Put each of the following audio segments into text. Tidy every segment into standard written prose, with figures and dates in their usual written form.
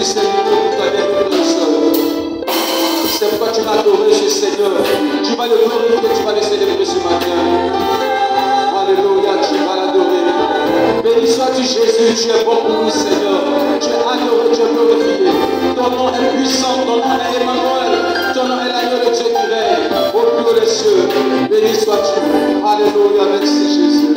c'est lui qui t'a donné le sol. C'est pourquoi tu vas adorer ce Seigneur. Tu vas le glorifier, tu vas le célébrer ce matin. Alléluia, tu vas l'adorer. Béni sois-tu Jésus, tu es bon pour nous Seigneur. Tu es adoré, tu es glorifié. Ton nom est puissant, ton nom est Emmanuel. Ton nom est l'agneau de Dieu qui règne au plus haut des cieux. Béni sois-tu. Alléluia, merci Jésus.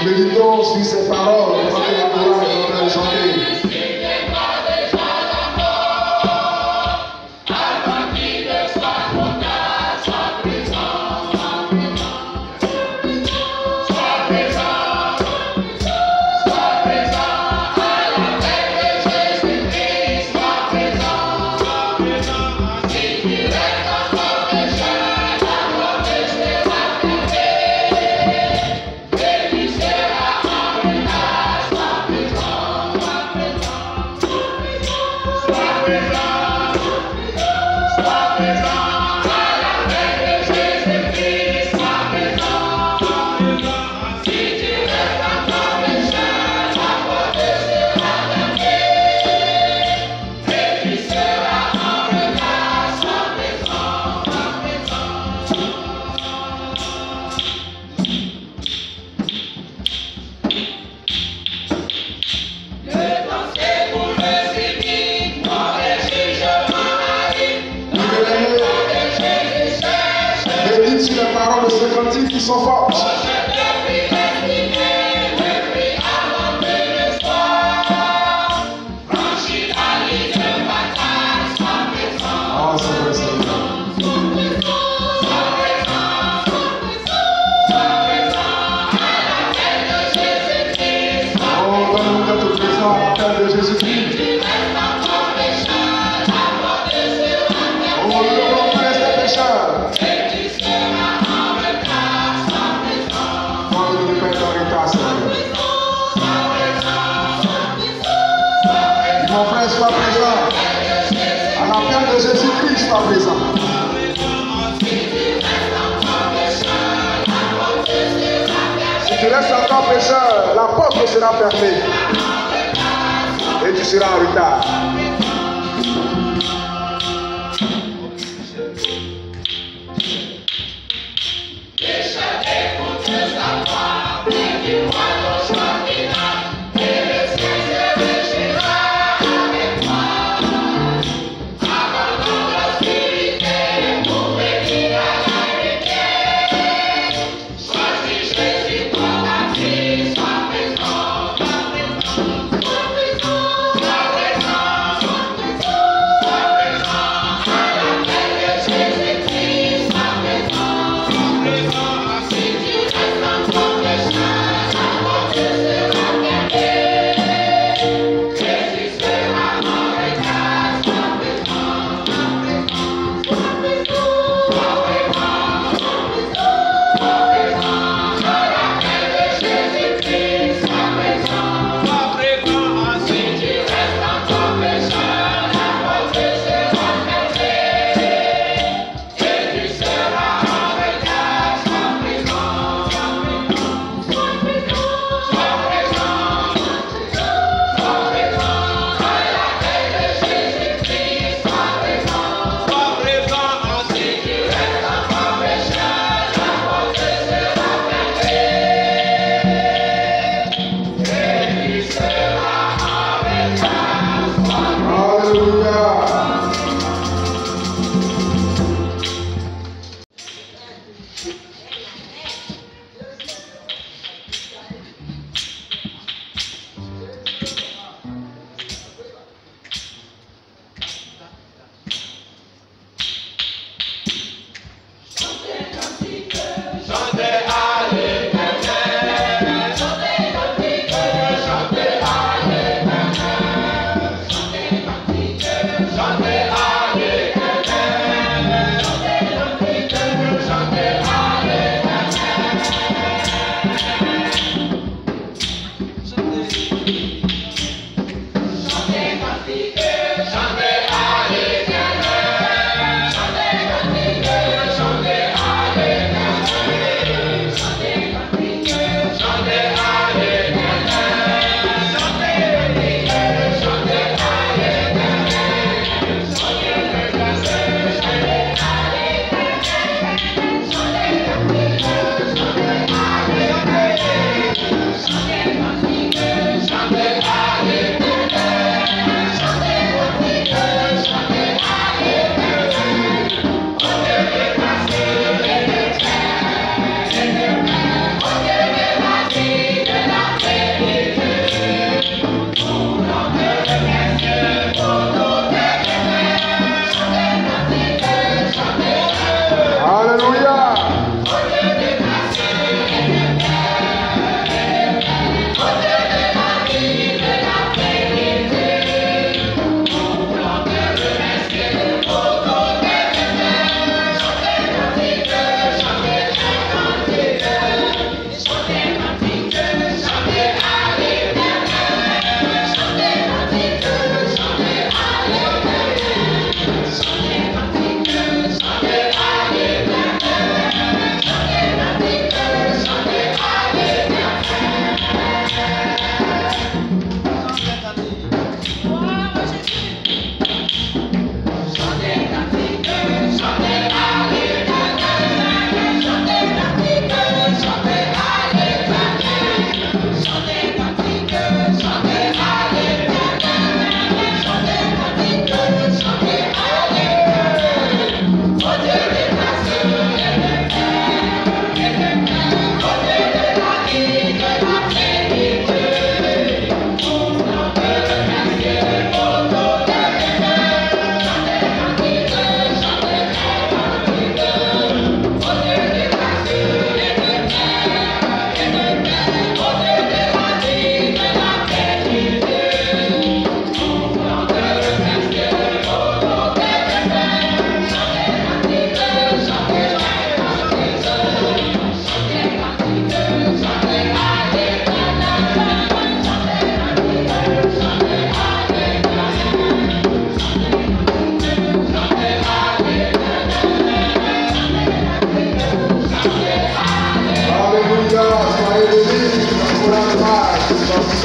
Méditons sur ces paroles, on va le courage, on va les chanter. Qui sont fortes. Ah, c'est vrai, c'est vrai. Oh, donne-nous d'être présent à l'appel de Jésus-Christ. Oh, nous laisse les pécheurs. Mon frère, sois présent. À l'appel de Jésus-Christ, sois présent. Si tu restes encore pécheur, la porte sera fermée. Et tu seras en retard. Chantez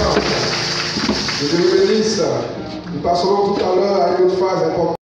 Que Dieu vous bénisse. Nous passerons tout à l'heure à une autre phase importante.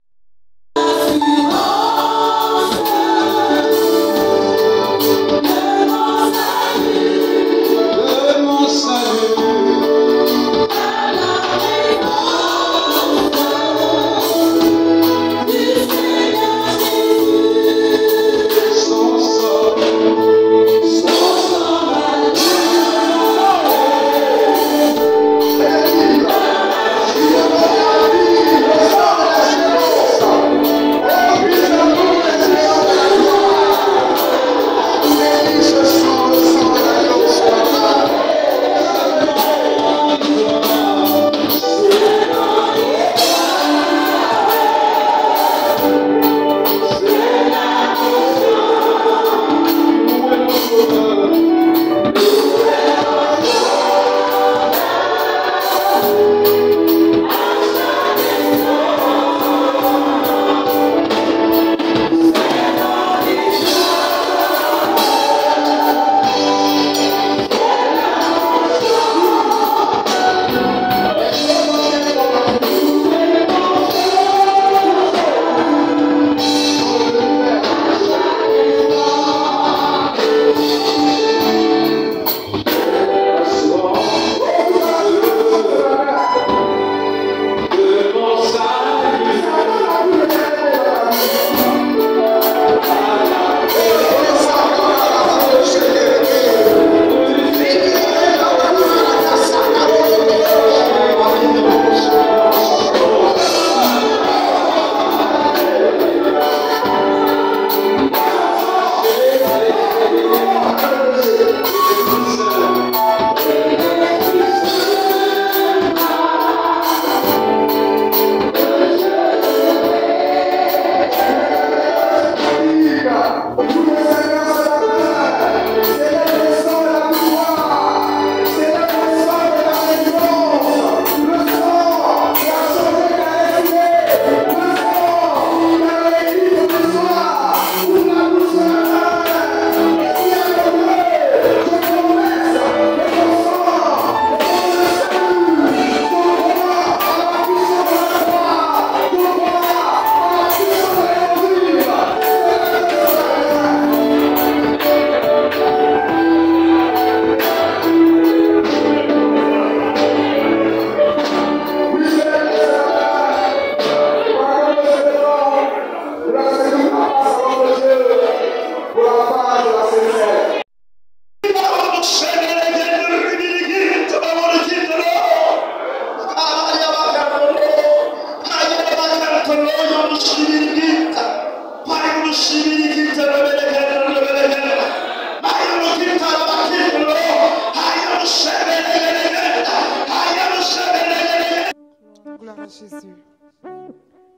Jésus.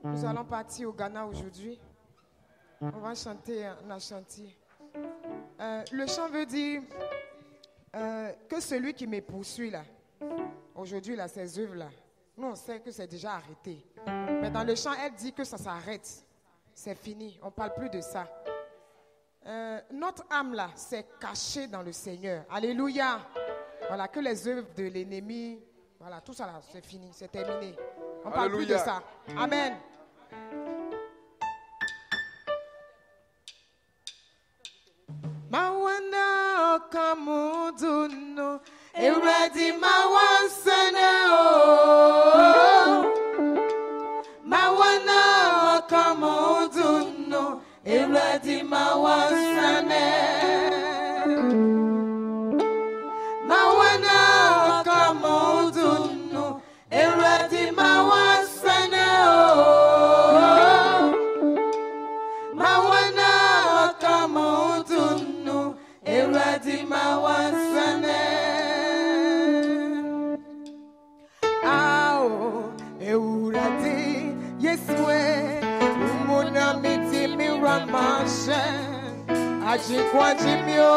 Nous allons partir au Ghana aujourd'hui. On va chanter en Ashanti. Le chant veut dire que celui qui me poursuit là, aujourd'hui là, ces œuvres là, nous on sait que c'est déjà arrêté. Mais dans le chant, elle dit que ça s'arrête. C'est fini. On ne parle plus de ça. Notre âme là, c'est caché dans le Seigneur. Alléluia. Voilà, que les œuvres de l'ennemi, voilà, tout ça là, c'est fini, c'est terminé. On ne parle plus de ça. Amen. Mawana kamuduno, eredi mawansana o. Mawana kamuduno, eredi mawansana. Mawana kamuduno, eredi mawansana o. Mawana kamuduno, eredi mawansana. Ao euradi yeswe umuna miti miramashe ajikwa jimyo.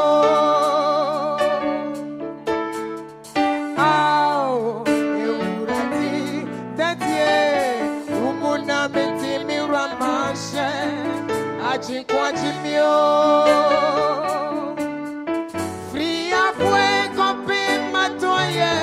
Ao euradi tetie umuna miti miramashe ajikwa jimyo. Fria fue kopi matoye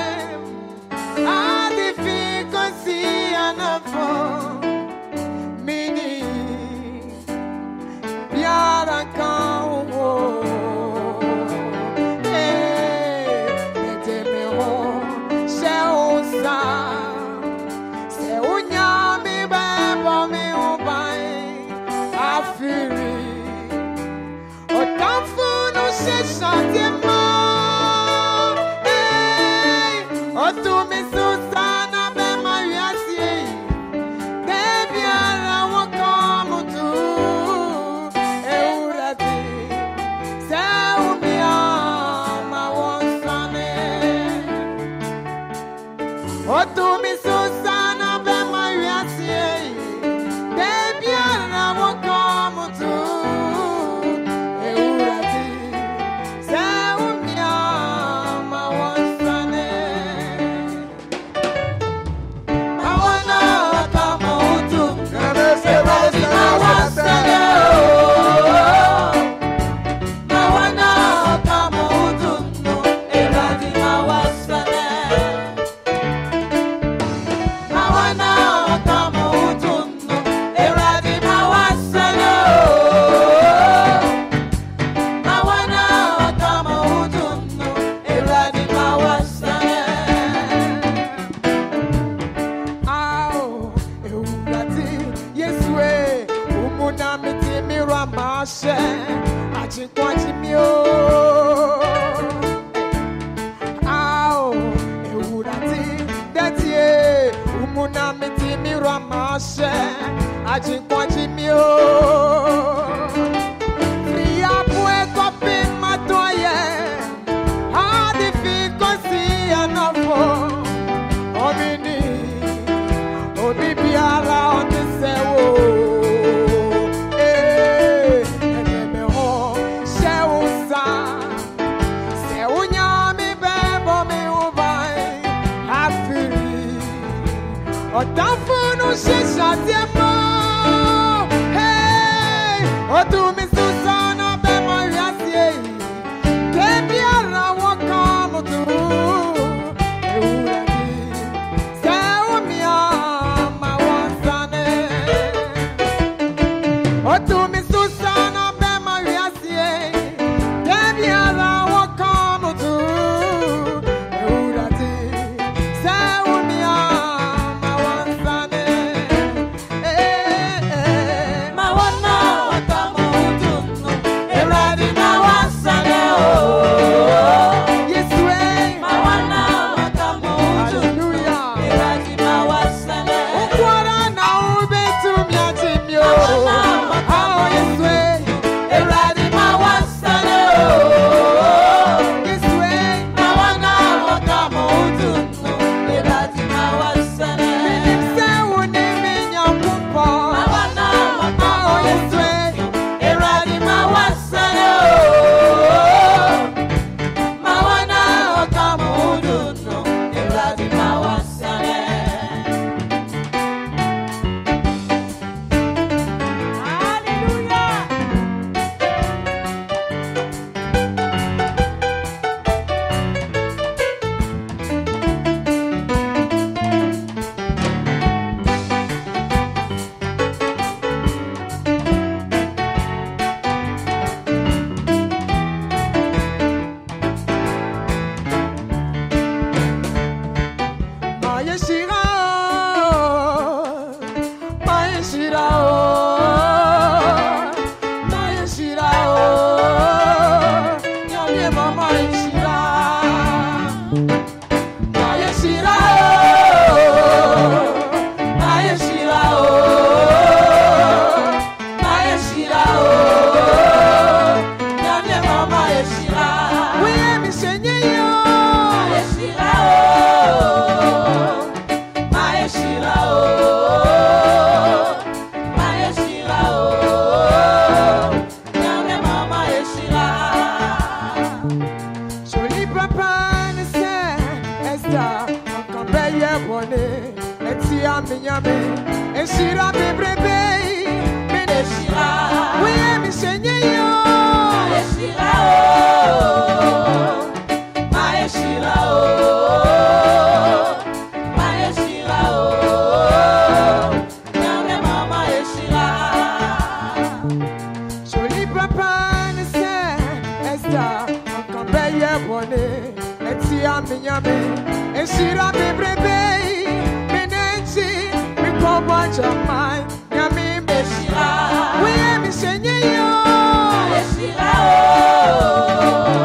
Oh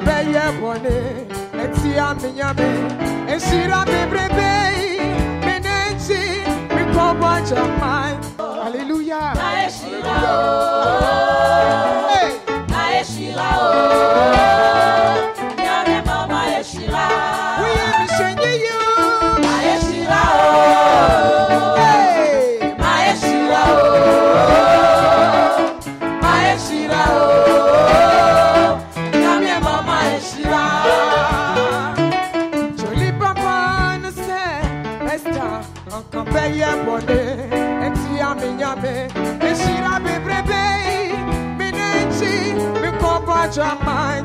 campé bonne, et si a migname, et si la bébé, menenzi, mi combat jamais. Alléluia. Jamais,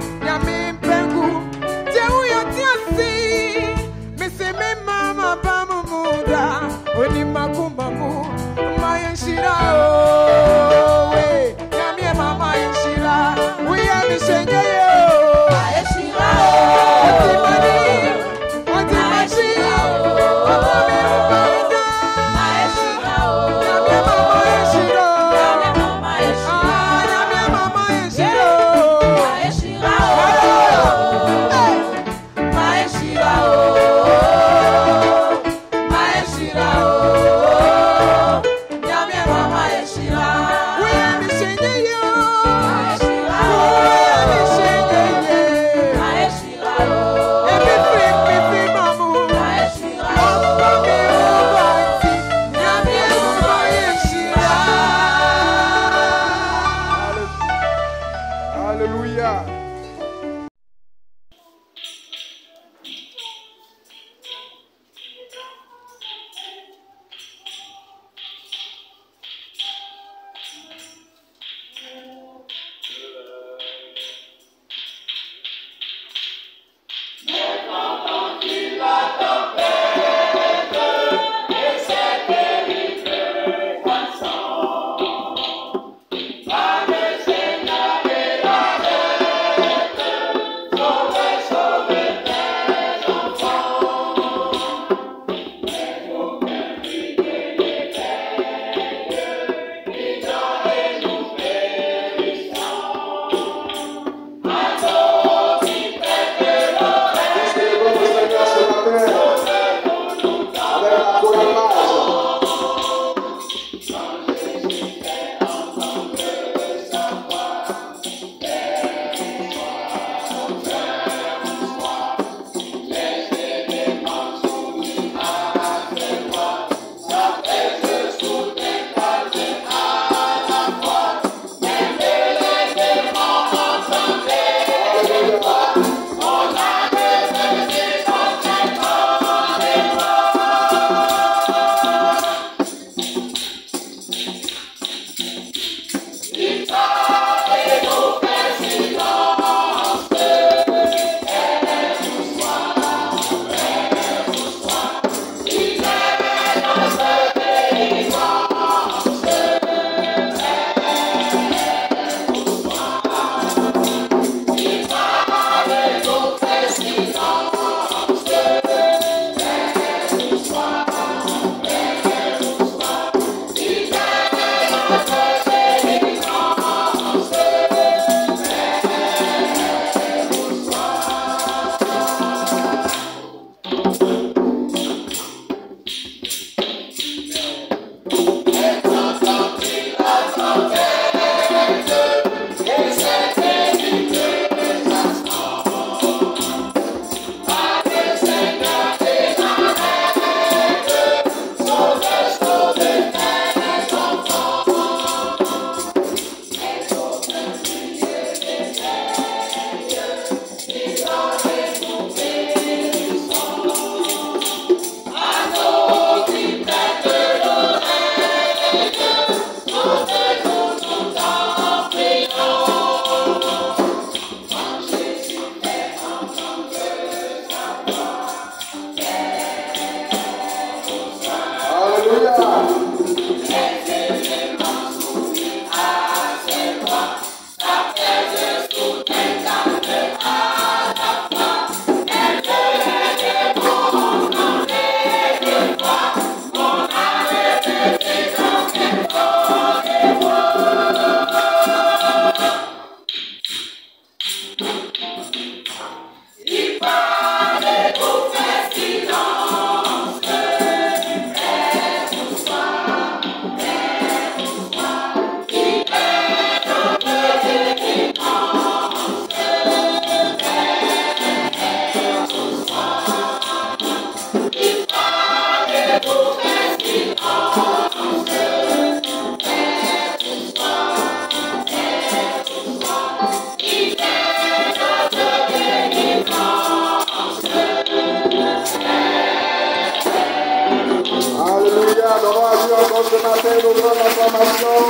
encore ce matin nos grandes acclamations.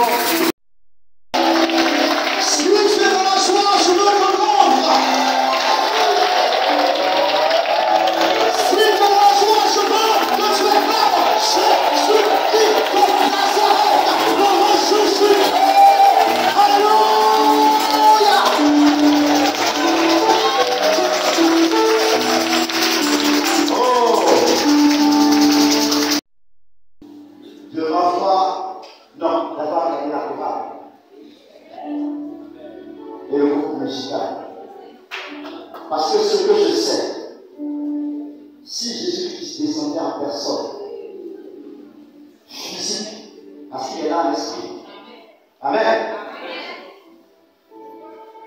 Si tu es dans la joie, je veux t'entendre. Si tu es dans la joie, je veux que tu acclames Jésus-Christ de Nazareth, le ressuscité. Alléluia. Je renvoie, non, d'abord gagner la chorale et le groupe musical. Parce que ce que je sais, si Jésus-Christ descendait en personne, physique, parce qu'il est là l'esprit, amen,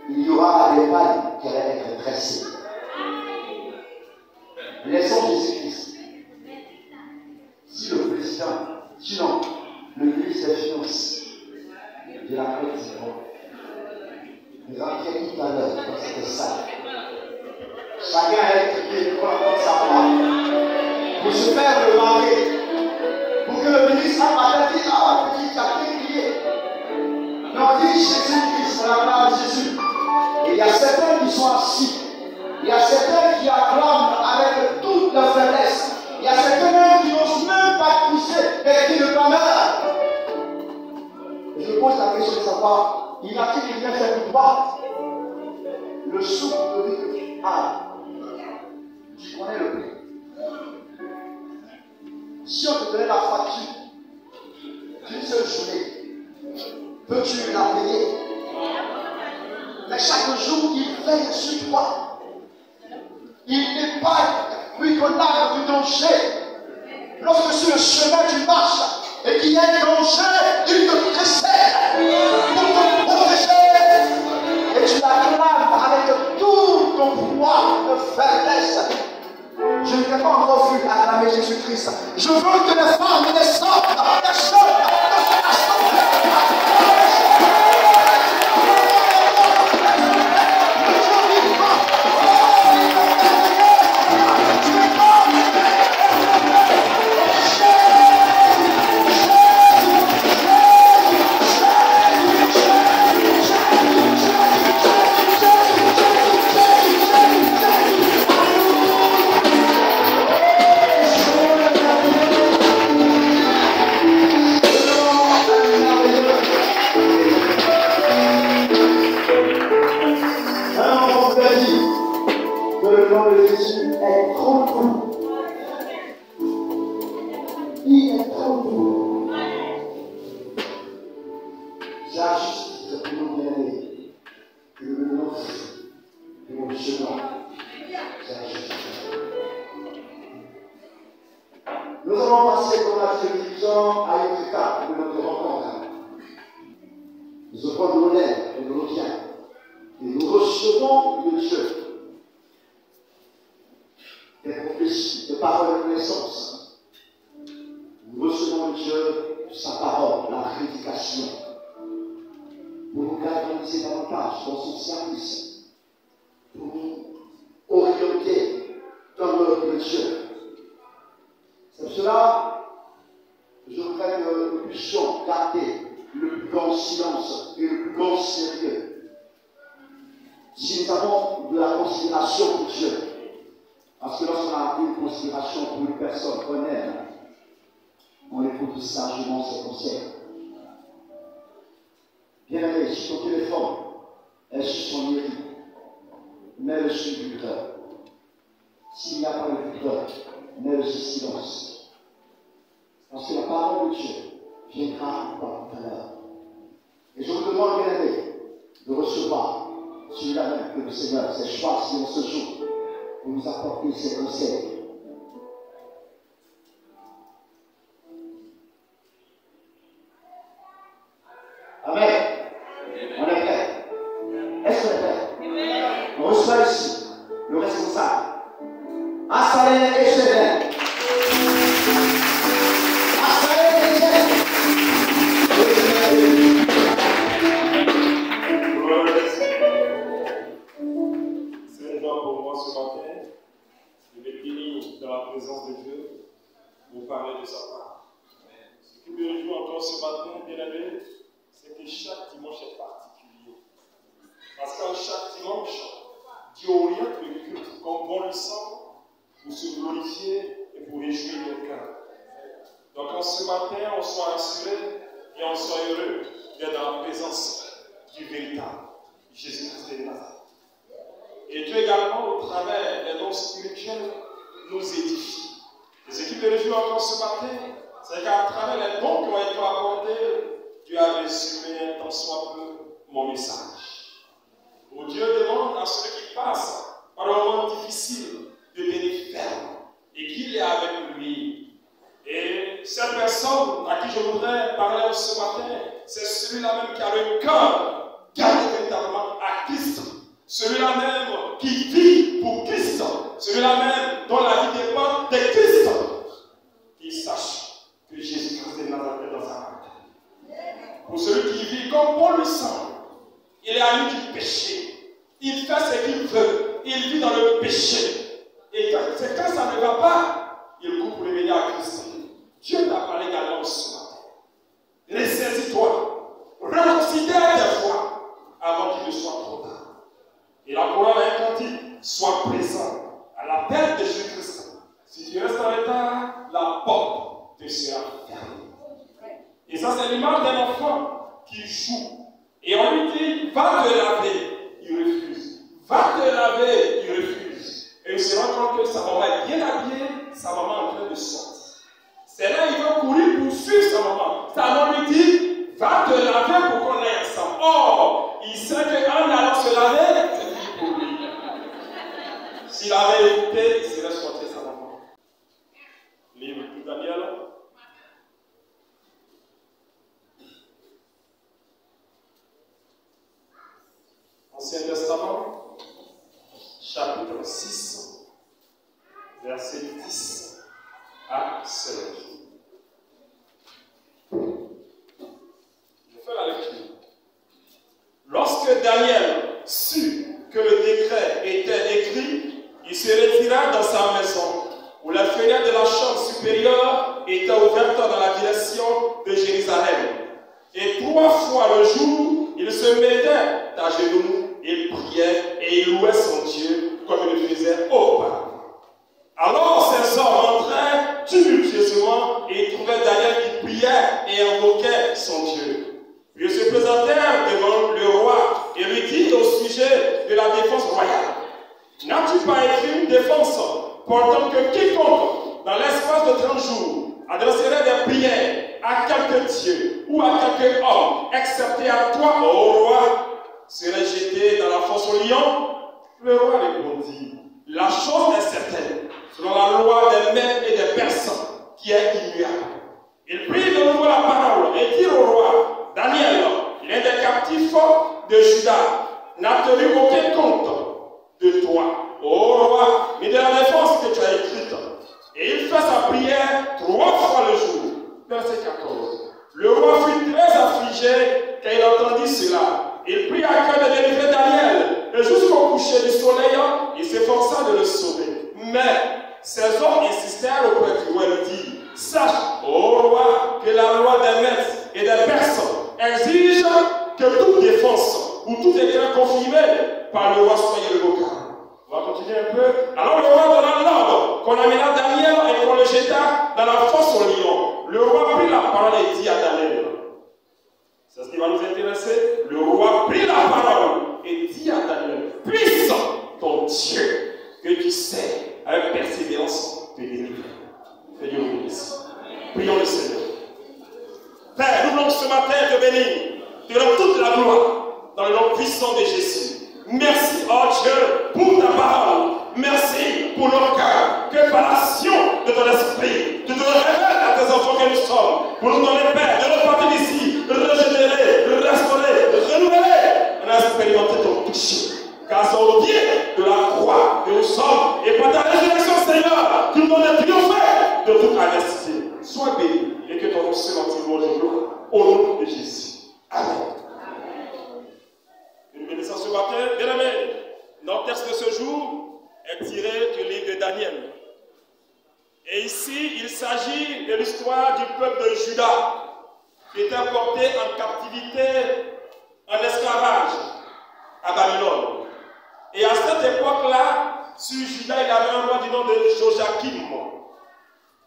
il y aura des balles qui allaient être dressées. Laissons Jésus-Christ. Si le président, sinon, le ministre des Finances de la Côte d'Ivoire, nous avons fait tout à l'heure dans cette salle. Chacun a écrit dans sa part pour se faire remarquer, pour que le ministre a pas dit, ah, petit, tu as crié. Non, dit Jésus-Christ, la gloire de Jésus. Et il y a certains qui sont assis, il y a certains qui acclament avec toute leur faiblesse. Il y a certains même qui n'osent même pas pousser et qui ne demeurent. Je me pose la question de savoir, il a-t-il qui vient faire une boîte? Le souffle de vie que tu as, tu connais le prix. Si on te donnait la facture d'une seule journée, peux-tu la payer? Mais chaque jour, il veille sur toi. Il n'est pas briconnable du danger. Lorsque sur le chemin tu marches et qu'il y a un danger, il te précède pour te protéger. Et tu l'acclames avec tout ton pouvoir de faiblesse. Je ne t'ai pas encore vu acclamer Jésus-Christ. Je veux que les femmes descendent, les jeunes, nous allons passer dans la télévision à une étape de notre rencontre. Nous offrons de l'honneur et de l'audience. Et nous recevons de Dieu des prophéties, des paroles de connaissance. Nous recevons de Dieu sa parole, la prédication, pour nous galvaniser davantage dans son service, pour nous orienter dans l'œuvre de Dieu. C'est pour cela que je voudrais que nous puissions garder le plus grand silence et le plus grand sérieux. Si nous avons de la considération pour Dieu, parce que lorsqu'on a une considération pour une personne qu'on aime, on écoute sagement ses conseils. Bien-aimé, si ton téléphone est sur son mairie, mets-le sur le vibreur. S'il n'y a pas le vibreur, mets-le sur silence. Parce que la parole de Dieu viendra tout à l'heure. Et je vous demande, bien-aimé, de recevoir celui-là même que le Seigneur s'est choisi en ce jour pour nous apporter ses conseils. Amen. On est prêt. Est-ce qu'on est prêt? On reçoit ici le responsable. Assalé et Chevet. Assalé et Chevet. C'est un joie pour moi ce matin de m'être béni dans la présence de Dieu pour parler de sa part. Ce qui me réjouit encore ce matin, bien aimé, c'est que chaque dimanche est particulier. Parce qu'en chaque dimanche, Dieu oriente le culte comme bon lui semble pour se glorifier et pour réjouir nos cœurs. Donc en ce matin, on soit rassuré et on soit heureux d'être dans la présence du véritable Jésus-Christ de Nazareth. Et Dieu également, au travers des dons spirituels, nous édifie. Et ce qui me réjouit encore ce matin, c'est qu'à travers les dons qui ont été accordés, Dieu a résumé un tant soit peu mon message. Où Dieu demande à ceux qui passent par un moment difficile de tenir ferme et qu'il est avec lui. Et cette personne à qui je voudrais parler ce matin, c'est celui-là même qui a le cœur gardé véritablement à Christ. Celui-là même qui vit pour Christ. Celui-là même dont la vie dépend de Christ. Qu'il sache que Jésus-Christ est Nazareth dans sa vie. Pour celui qui vit comme bon lui semble, il est ami du péché. Il fait ce qu'il veut. Il vit dans le péché. Et quand ça ne va pas, il coupe pour revenir à Christ. Dieu t'a parlé également ce matin. Ressaisis-toi. Reconsidère tes voies avant qu'il ne soit trop tard. Et la parole a dit, sois présent à l'appel de Jésus-Christ. Si tu restes en retard, la porte te sera fermée. Et ça, c'est l'image d'un enfant qui joue. Et on lui dit, va te laver. Il refuse. Va te laver. Il refuse. Et il se rend compte que sa maman est bien habillée, sa maman est en train de sortir. C'est là qu'il veut courir pour suivre sa maman. Sa maman lui dit, va te laver pour qu'on aille ensemble. Or, il sait qu'en allant se laver, c'est fini pour lui. S'il avait écouté, il serait sorti sa maman. Livre de Daniel. Ancien Testament, chapitre 6, verset 10 à 16. Je fais la lecture. Lorsque Daniel sut que le décret était écrit, il se retira dans sa maison, où la fenêtre de la chambre supérieure était ouverte dans la direction de Jérusalem. Et 3 fois le jour, il se mettait à genoux, il priait et il louait son Dieu comme il le faisait auparavant. Alors ces hommes entraient tumultueusement et ils trouvaient Daniel qui priait et invoquait son Dieu. Puis ils se présentèrent devant le roi et lui dit au sujet de la défense royale. N'as-tu pas écrit une défense portant que quiconque, dans l'espace de 30 jours, adresserait des prières à quelque Dieu ou à quelque homme, excepté à toi, ô roi, serait jeté dans la fosse au lion? Le roi répondit, la chose est certaine, selon la loi des Mèdes et des Perses, qui est immuable. Il prit de nouveau la parole et dit au roi, Daniel, l'un des captifs de Juda, n'a tenu aucun compte de toi, ô roi, mais de la défense que tu as écrite. Et il fait sa prière 3 fois le jour. Verset 14. Le roi fut très affligé quand il entendit cela. Il prit à cœur de délivrer Daniel. Et jusqu'au coucher du soleil, il s'efforça de le sauver. Mais ces hommes insistèrent auprès du roi et lui dirent, sache, ô roi, que la loi des Mèdes et des Perses exige que toute défense ou tout décret confirmé par le roi soit irrévocable. On va continuer un peu. Alors le roi donna l'ordre qu'on amena Daniel et qu'on le jeta dans la fosse au lion. Le roi prit la parole et dit à Daniel, c'est ce qui va nous intéresser. Le roi prit la parole et dit à Daniel, puisse ton Dieu, que tu sais, avec persévérance, te délivrer. Que Dieu nous bénisse. Prions le Seigneur. Père, nous voulons ce matin te bénir, te rendre toute la gloire dans le nom puissant de Jésus. Merci, oh Dieu, pour ta parole. Merci pour nos cœurs. Que par l'action de ton esprit, tu te révèles à tes enfants que nous sommes. Pour nous donner, Père, de repartir d'ici, régénérer, restaurer, renouveler. On a expérimenté ton toucher. Car c'est au pied de la croix que nous sommes. Et par ta résurrection, Seigneur, tu nous donnes de triompher de toute adversité. Sois béni et que ton nom soit loué au nom de Jésus. Amen. Une bénédiction ce matin, bien aimé. Notre texte de ce jour est tiré du livre de Daniel. Et ici, il s'agit de l'histoire du peuple de Juda qui était porté en captivité, en esclavage à Babylone. Et à cette époque-là, sur Juda, il y avait un roi du nom de Joachim.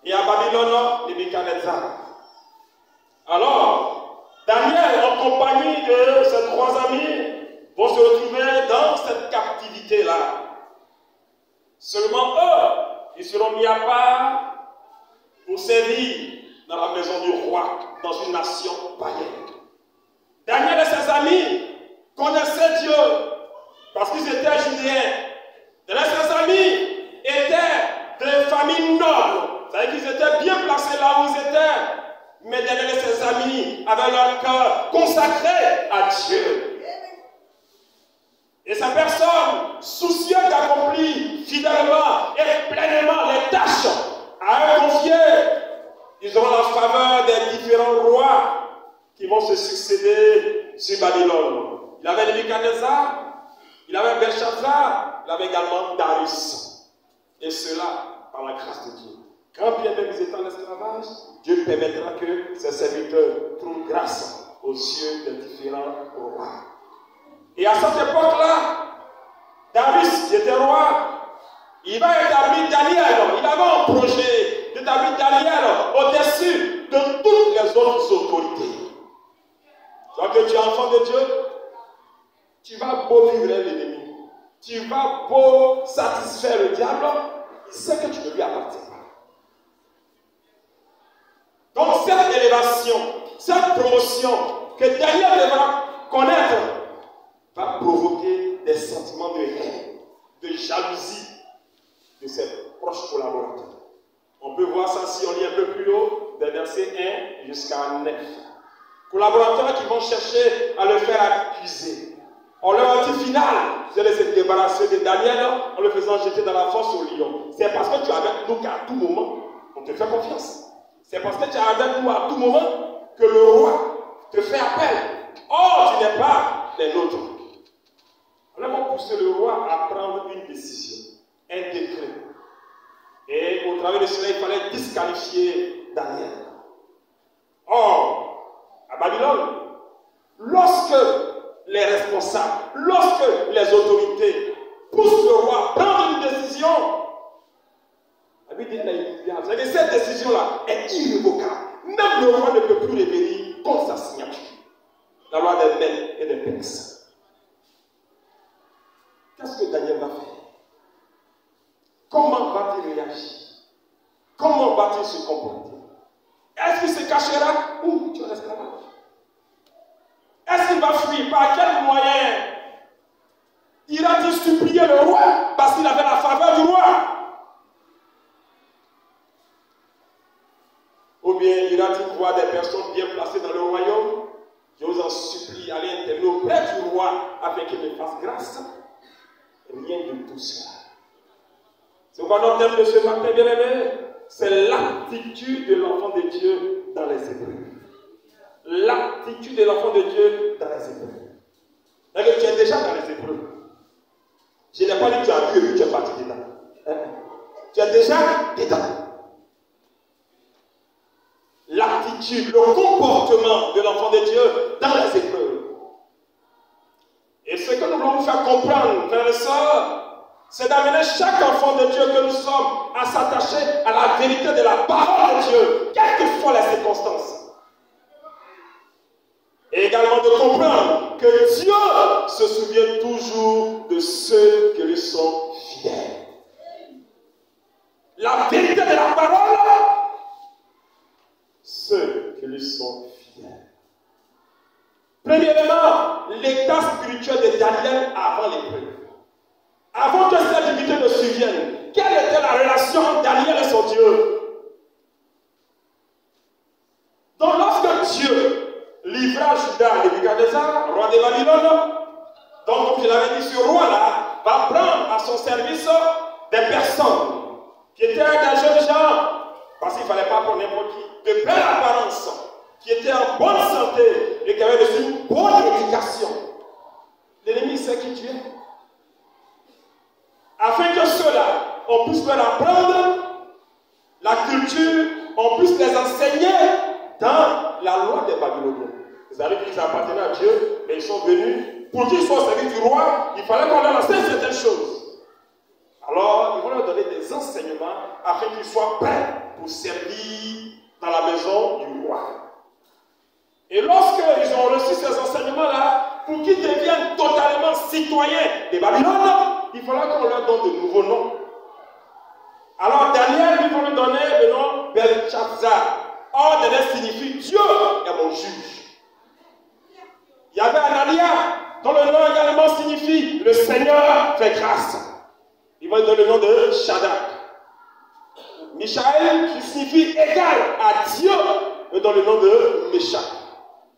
Et à Babylone, Nebuchadnezzar. Alors, Daniel, en compagnie de ses 3 amis, vont se retrouver dans cette captivité-là. Seulement eux, ils seront mis à part pour servir dans la maison du roi, dans une nation païenne. Daniel et ses amis connaissaient Dieu parce qu'ils étaient judéens. Daniel et ses amis étaient de familles nobles, c'est-à-dire qu'ils étaient bien placés là où ils étaient. Mais Daniel et ses amis avaient leur cœur consacré à Dieu. Et ces personnes, soucieuses d'accomplir fidèlement et pleinement les tâches à eux confiées, ils auront la faveur des différents rois qui vont se succéder sur Babylone. Il avait Nebuchadnezzar, il avait Belshazzar, il avait également Darius. Et cela par la grâce de Dieu. Quand bien même ils étaient en esclavage, Dieu permettra que ses serviteurs trouvent grâce aux yeux des différents rois. Et à cette époque-là, Darius, qui était roi, il va établir Daniel. Il avait un projet d'établir Daniel au-dessus de toutes les autres autorités. Donc que tu es enfant de Dieu, tu vas beau vivre l'ennemi, tu vas beau satisfaire le diable, il sait que tu ne lui appartiens pas. Donc cette élévation, cette promotion que Daniel devra connaître va provoquer des sentiments de haine, de jalousie de ses proches collaborateurs. On peut voir ça si on lit un peu plus haut, des versets 1 jusqu'à 9. Collaborateurs qui vont chercher à le faire accuser. On leur dit final, vous allez se débarrasser de Daniel en le faisant jeter dans la fosse au lion. C'est parce que tu es avec nous qu'à tout moment, on te fait confiance. C'est parce que tu es avec nous à tout moment que le roi te fait appel. Or, tu n'es pas les nôtres. Alors, on va pousser le roi à prendre une décision, un décret. Et au travers de cela, il fallait disqualifier Daniel. Or, à Babylone, lorsque les responsables, lorsque les autorités poussent le roi à prendre une décision, cette décision-là est irrévocable. Même le roi ne peut plus revenir contre sa signature. La loi des Mèdes et des Perses. Qu'est-ce que Daniel va faire? Comment va-t-il réagir? Comment va-t-il se comporter? Est-ce qu'il se cachera ou tu es l'esclavage? Est-ce qu'il va fuir? Par quel moyen ira-t-il supplier le roi parce qu'il avait la faveur du roi? Ou bien ira-t-il voir des personnes bien placées dans le royaume? Je vous en supplie, allez intervenir auprès du roi afin qu'il me fasse grâce. Rien de tout cela. C'est pourquoi notre thème de ce matin, bien aimé, c'est l'attitude de l'enfant de Dieu dans les épreuves. L'attitude de l'enfant de Dieu dans les épreuves. Donc, tu es déjà dans les épreuves. Je n'ai pas dit que tu as vu et puis tu es parti dedans. Tu es déjà dedans. L'attitude, le comportement de l'enfant de Dieu dans les épreuves. Et ce que nous voulons vous faire comprendre, frères et sœurs, c'est d'amener chaque enfant de Dieu que nous sommes à s'attacher à la vérité de la parole de Dieu, quelles que soient les circonstances. Et également de comprendre que Dieu se souvient toujours de ceux qui lui sont fidèles. La vérité de la parole, ceux qui lui sont fidèles. Premièrement, l'état spirituel de Daniel avant l'épreuve. Avant que cette divinité ne survienne, quelle était la relation entre Daniel et son Dieu? Donc lorsque Dieu livra Juda à Nebuchadnezzar, roi de Babylone, donc comme je l'avais dit, ce roi-là va prendre à son service des personnes qui étaient des jeunes gens, parce qu'il ne fallait pas prendre n'importe qui, de belle apparence, qui étaient en bonne santé et qui avaient reçu une bonne éducation. L'ennemi sait qui tu es. Afin que ceux-là, on puisse leur apprendre la culture, on puisse les enseigner dans la loi des Babyloniens. Ils arrivent qu'ils appartenaient à Dieu, mais ils sont venus. Pour qu'ils soient au service du roi, il fallait qu'on leur enseigne certaines choses. Alors, ils vont leur donner des enseignements afin qu'ils soient prêts pour servir dans la maison du roi. Et lorsqu'ils ont reçu ces enseignements-là, pour qu'ils deviennent totalement citoyens des Babylones, il fallait qu'on leur donne de nouveaux noms. Alors Daniel, ils vont lui donner le nom Belchazzar. Or, Daniel signifie Dieu est mon juge. Il y avait Anania, dont le nom également signifie le Seigneur fait grâce. Il va lui donner le nom de Shadrach. Michaël, qui signifie égal à Dieu, lui donne le nom de Meshach.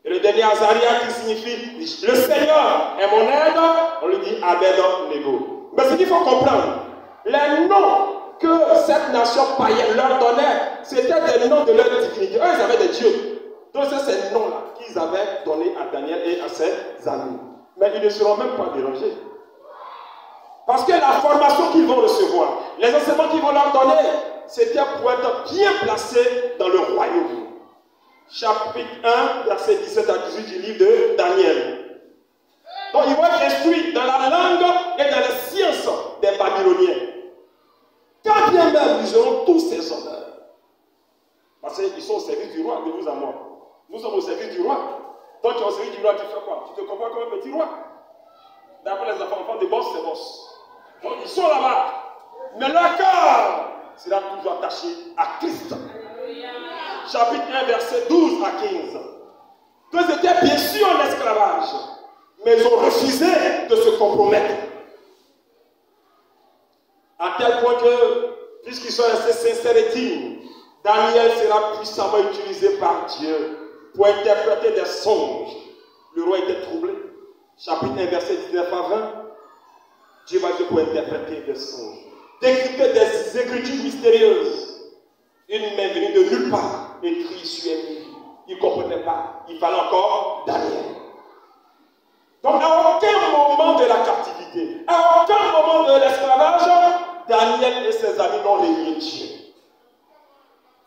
Et le dernier Azaria, qui signifie le Seigneur est mon aide, on lui dit Abed-Nego. Mais ce qu'il faut comprendre, les noms que cette nation païenne leur donnait, c'était des noms de leur divinité. Eux, ils avaient des dieux. Donc c'est ces noms-là qu'ils avaient donnés à Daniel et à ses amis. Mais ils ne seront même pas dérangés. Parce que la formation qu'ils vont recevoir, les enseignements qu'ils vont leur donner, c'était pour être bien placés dans le royaume. Chapitre 1, verset 17 à 18 du livre de Daniel. Donc ils vont être instruits dans la langue et dans les sciences des Babyloniens. Quand bien même ils auront tous ces honneurs, parce qu'ils sont au service du roi, de vous à moi. Nous sommes au service du roi. Donc tu es au service du roi, tu fais quoi? Tu te comprends comme un petit roi. D'après les enfants de boss, c'est boss. Donc ils sont là-bas. Mais leur cœur sera toujours attaché à Christ. Chapitre 1, verset 12 à 15. Ils étaient bien sûr en esclavage, mais ils ont refusé de se compromettre. À tel point que, puisqu'ils sont restés sincères et dignes, Daniel sera puissamment utilisé par Dieu pour interpréter des songes. Le roi était troublé. Chapitre 1, verset 19 à 20. Dieu va dire pour interpréter des songes. Décrypter des écritures mystérieuses. Une main venue de nulle part, écrit sur un livre. Il ne comprenait pas. Il fallait encore Daniel. Donc, à aucun moment de la captivité, à aucun moment de l'esclavage, Daniel et ses amis n'ont renié Dieu.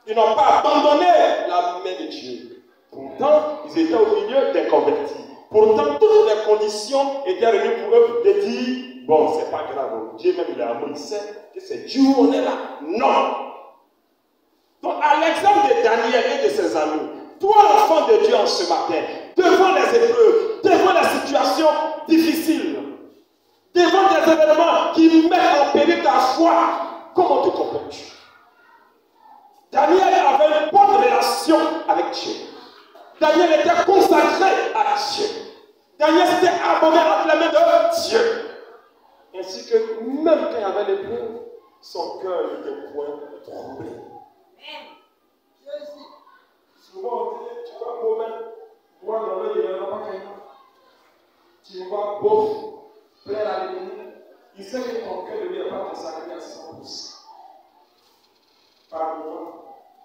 Ils n'ont pas abandonné la main de Dieu. Pourtant, ils étaient au milieu des convertis. Pourtant, toutes les conditions étaient réunies pour eux de dire, bon, c'est pas grave, Dieu même il est amour, il sait que c'est Dieu où on est là. Non. Donc, à l'exemple de Daniel et de ses amis, toi, enfant de Dieu en ce matin, devant les épreuves, devant les situations difficiles, devant des événements qui mettent en péril ta foi, comment te comportes-tu? Daniel avait une bonne relation avec Dieu. Daniel était consacré à Dieu. Daniel s'était abonné entre les mains de Dieu. Ainsi que même quand il avait l'épreuve, son cœur n'était point troublé. Souvent, on dit, tu vois, moment, droit dans l'œil, il n'y en a pas qu'un. Tu vois, bof, plaire à l'ennemi. Il sait que ton cœur ne lui est pas consacré à 100%. Par moment,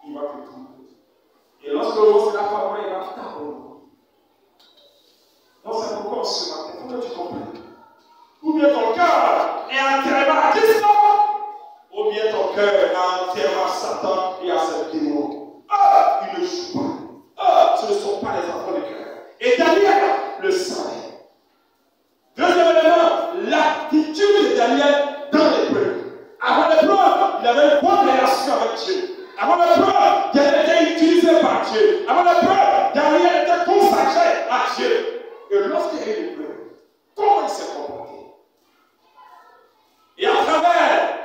il va te trouver. Et lorsque le mot sera favorable, il va t'abandonner. Donc c'est pourquoi ce matin, il faut que tu comprennes. Ou bien ton cœur est entièrement à Christ, ou bien ton cœur est entièrement à Satan et à ses démons. Ah, il ne joue pas. Ah, ce ne sont pas les enfants de cœur. Et Daniel le savait. Deuxième élément, l'attitude de Daniel dans l'épreuve. Avant l'épreuve, il avait une bonne relation avec Dieu. Avant l'épreuve, Daniel était utilisé par Dieu. Avant l'épreuve, Daniel était consacré à Dieu. Et lorsqu'il y a eu l'épreuve, comment il s'est comporté? Et à travers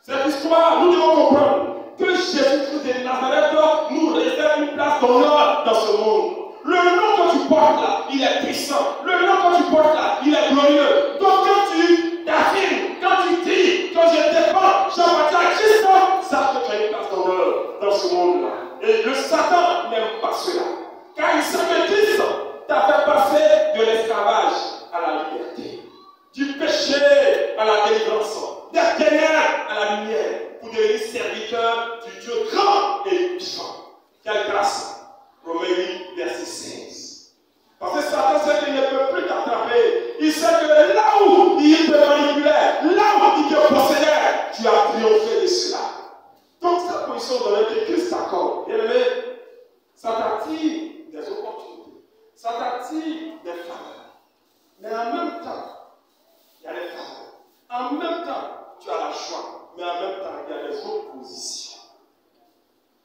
cette histoire, nous devons comprendre que Jésus-Christ de Nazareth nous réserve une place d'honneur dans ce monde. Le nom que tu portes là, il est puissant. Le nom que tu portes là, il est glorieux. Donc quand tu t'affirmes, quand tu dis que je dépends, j'appartiens à Christ, sache que tu as une place d'honneur dans ce monde-là. Et le Satan n'aime pas cela. Car il sait que Christ t'a fait passer de l'esclavage à la liberté, du péché à la délivrance, des ténèbres à la lumière, pour devenir serviteur du Dieu grand et vivant. Quelle grâce! Romains 8, verset 16. Parce que Satan sait qu'il ne peut plus t'attraper. Il sait que là où il te manipulait, là où il te possédait, tu as triomphé de cela. Donc temps, tu as la joie, mais en même temps, il y a des oppositions.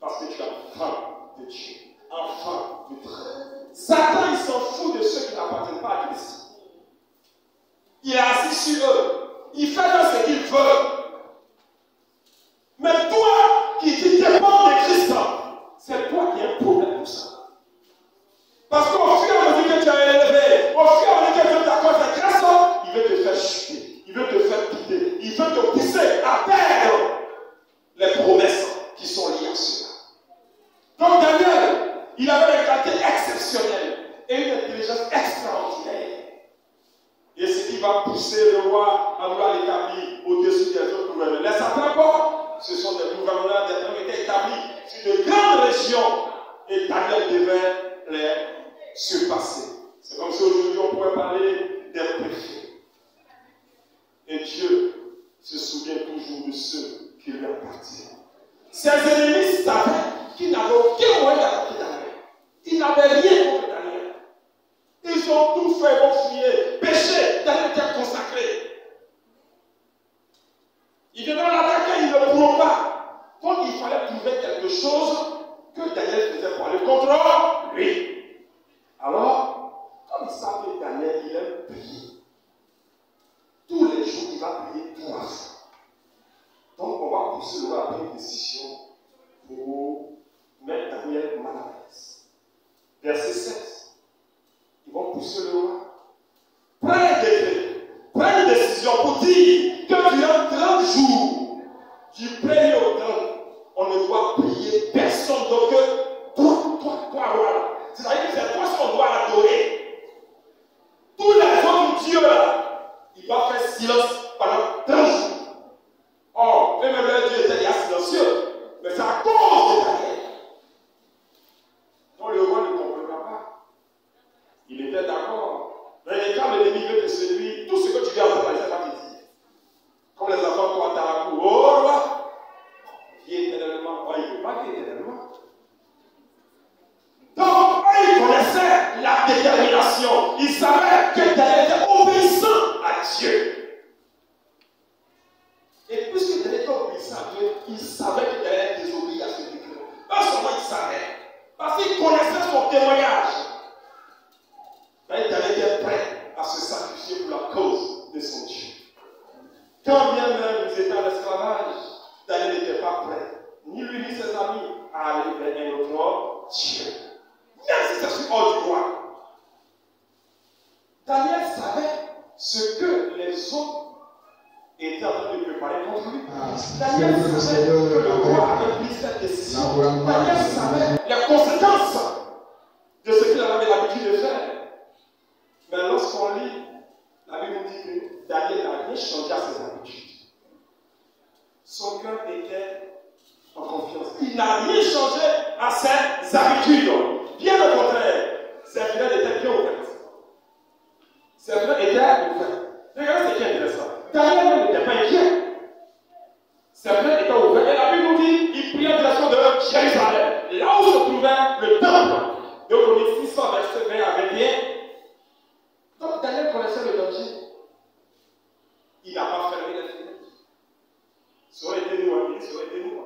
Parce que tu as faim de Dieu, enfant de Dieu. Satan, il s'en fout de ceux qui n'appartiennent pas à Christ. Il est assis sur eux. Il fait dans ce qu'il veut. Mais toi qui dépends de Christ, c'est toi qui as un problème pour ça. Parce qu'au fur et à mesure que tu as élevé, au fur et à mesure que Dieu t'accorde sa grâce, il veut te faire chuter, il veut te faire quitter, il veut te pousser à perdre les promesses qui sont liées à cela. Donc Daniel, il avait des qualités exceptionnelles et une intelligence extraordinaire. Et ce qui va pousser le roi à vouloir l'établir au-dessus des autres gouverneurs. Les satrapes, ce sont des gouverneurs qui ont été établis sur de grandes régions. Et Daniel devait les surpasser. C'est comme si aujourd'hui on pourrait parler des préfets. Et Dieu se souvient toujours de ceux qui lui appartiennent. Ses ennemis savaient qu'ils n'avaient aucun moyen d'attaquer Daniel. Ils n'avaient rien contre Daniel. Ils ont tout fait, ils ont fouillé, péché, Daniel était consacré. Ils devaient l'attaquer, ils ne pourront pas. Donc il fallait trouver quelque chose que Daniel faisait pour aller contre lui. Alors, comme ils savent que Daniel, il aime prier. Tous les jours, il va prier 3 fois. Donc on va pousser le roi à prendre une décision pour mettre Daniel mal à l'aise. Verset 7. Ils vont pousser le roi. Prends un décret, prends une décision pour dire que durant 30 jours, du 1er au 30, on ne doit prier personne. Donc, toi, roi. C'est-à-dire que c'est toi qu'on doit adorer. Tous les autres dieux, ils doivent faire silence pendant 30 jours. Or, même leur Dieu était déjà silencieux, mais c'est à cause de Daniel. Donc le roi ne comprendra pas. Il était d'accord. Mais quand l'ennemi veut te séduire, tout ce que tu viens entendre, il ne va te dire. Comme les enfants, toi, t'as la cour. Oh, roi, viens éternellement. Oh, il ne veut pas qu'il éternellement. Donc, ils connaissaient la détermination. Ils savaient que Daniel était obéissant à Dieu. Et puisque Daniel était obéissant à Dieu, ils savaient que Daniel désobéit à ce décret. Pas seulement ils savaient, parce qu'ils connaissaient son témoignage. Daniel était prêt à se sacrifier pour la cause de son Dieu. Quand bien même ils étaient en esclavage, Daniel n'était pas prêt, ni lui ni ses amis, à aller vers un autre Dieu. Même si c'est sur hors du roi. Daniel savait ce que les autres étaient en train de préparer contre lui. Daniel savait que le roi avait pris cette décision. Daniel savait les conséquences de ce qu'il avait l'habitude de faire. Mais lorsqu'on lit, la Bible nous dit que Daniel n'a rien changé à ses habitudes. Son cœur était en confiance. Il n'a rien changé à ses habitudes. Bien au contraire, ses fenêtres étaient bien ouvertes. Ses fenêtres étaient ouvertes. Regardez ce qui est intéressant. Daniel n'était pas inquiet. Ses fenêtres étaient ouvertes. Et la Bible nous dit qu'il priait en direction de Jérusalem, là où se trouvait le temple. Donc on est 600 versets 20 à 21. Donc Daniel connaissait le danger. Il n'a pas fermé les fenêtres. Ça aurait été nous, ça aurait été nous.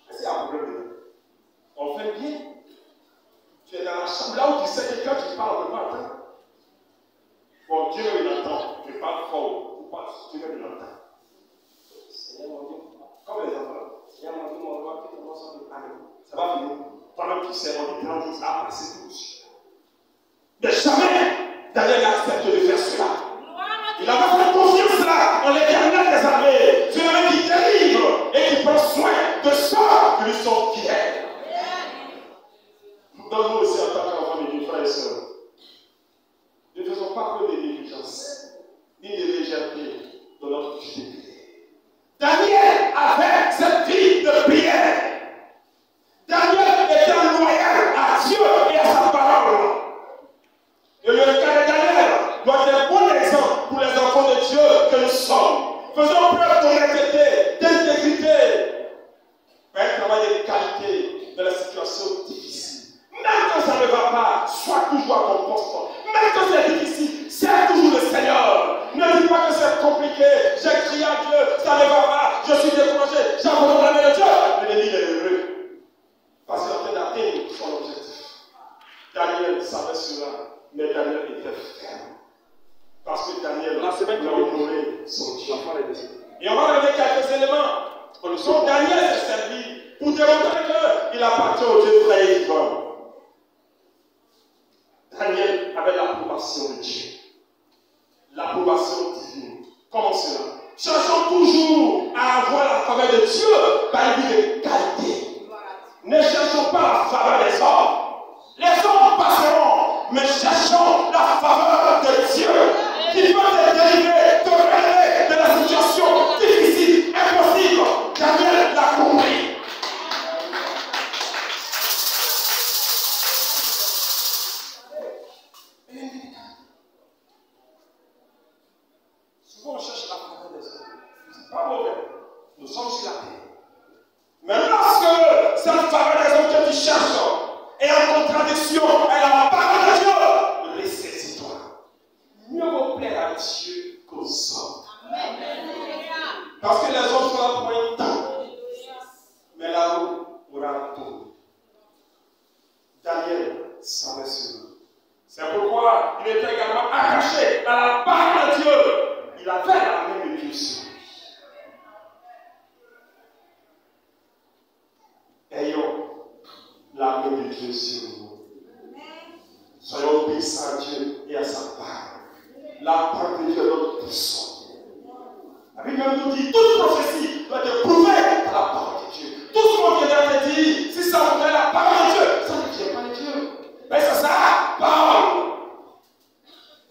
C'est un problème. On fait bien. Tu es dans la chambre, là où tu sais que quand tu parles, on ne peut pas entendre. Bon, Dieu il entend. Tu parles fort. Tu parles, Dieu il entend. Seigneur mon Dieu, comme les enfants. Seigneur mon Dieu, mon roi, tu commences à me parler. Ça va finir. Toi-même tu sais, on dit 30 jours, ça va passer tout dessus. Mais jamais Daniel n'a accepté de faire cela. Il avait fait confiance là en l'Éternel des armées. Celui qui délivre et qui prend soin de ceux qui lui sont fidèles. Dans nous aussi, en tant qu'enfants de Dieu, frères et sœurs, ne faisons pas preuve de négligence, ni de légèreté dans notre vie de prière. Daniel avait cette vie de prière. Daniel était loyal à Dieu et à sa parole. Et le cas de Daniel doit être un bon exemple pour les enfants de Dieu que nous sommes. Faisons preuve d'honnêteté, d'intégrité. Un travail de qualité dans la situation difficile. Même quand ça ne va pas, sois toujours à ton poste. Même quand c'est difficile, serre toujours le Seigneur. Ne dis pas que c'est compliqué. J'ai crié à Dieu, ça ne va pas, je suis découragé, j'abandonne la main de Dieu. L'ennemi est heureux. Parce qu'il est en train d'atteindre son objectif. Daniel savait cela, mais Daniel était ferme. Parce que Daniel a honoré son Dieu. Et on va donner quelques éléments. Donc Daniel s'est servi pour démontrer qu'il appartient au Dieu vrai et vivant. Daniel avait l'approbation de Dieu. L'approbation divine. Comment cela? Cherchons toujours à avoir la faveur de Dieu par une vie de qualité. Ne cherchons pas la faveur des hommes. Les hommes passeront, mais cherchons la faveur de Dieu qui peut te délivrer, te relever de la situation difficile, impossible. Daniel l'a compris. Souvent on cherche la faveur des hommes. C'est pas mauvais. Nous sommes sur la terre. Mais lorsque cette faveur des hommes que tu cherches est en contradiction avec la parole de Dieu, ressaisis-toi. Mieux vaut plaire à Dieu qu'aux hommes. Parce que les hommes sont là pour un temps. Mais la roue aura tout. Daniel savait cela. C'est pourquoi il était également attaché à la parole de Dieu. Il avait la main de Dieu sur lui. Ayons la main de Dieu sur nous. Soyons obéissants à Dieu et à sa parole. La parole de Dieu est notre boussole. La Bible nous dit toute prophétie doit être prouvée par la parole de Dieu. Tout ce qu'on vient de dire, si ça vous fait la parole de Dieu, ça ne vient pas de Dieu. Mais c'est ça, parole.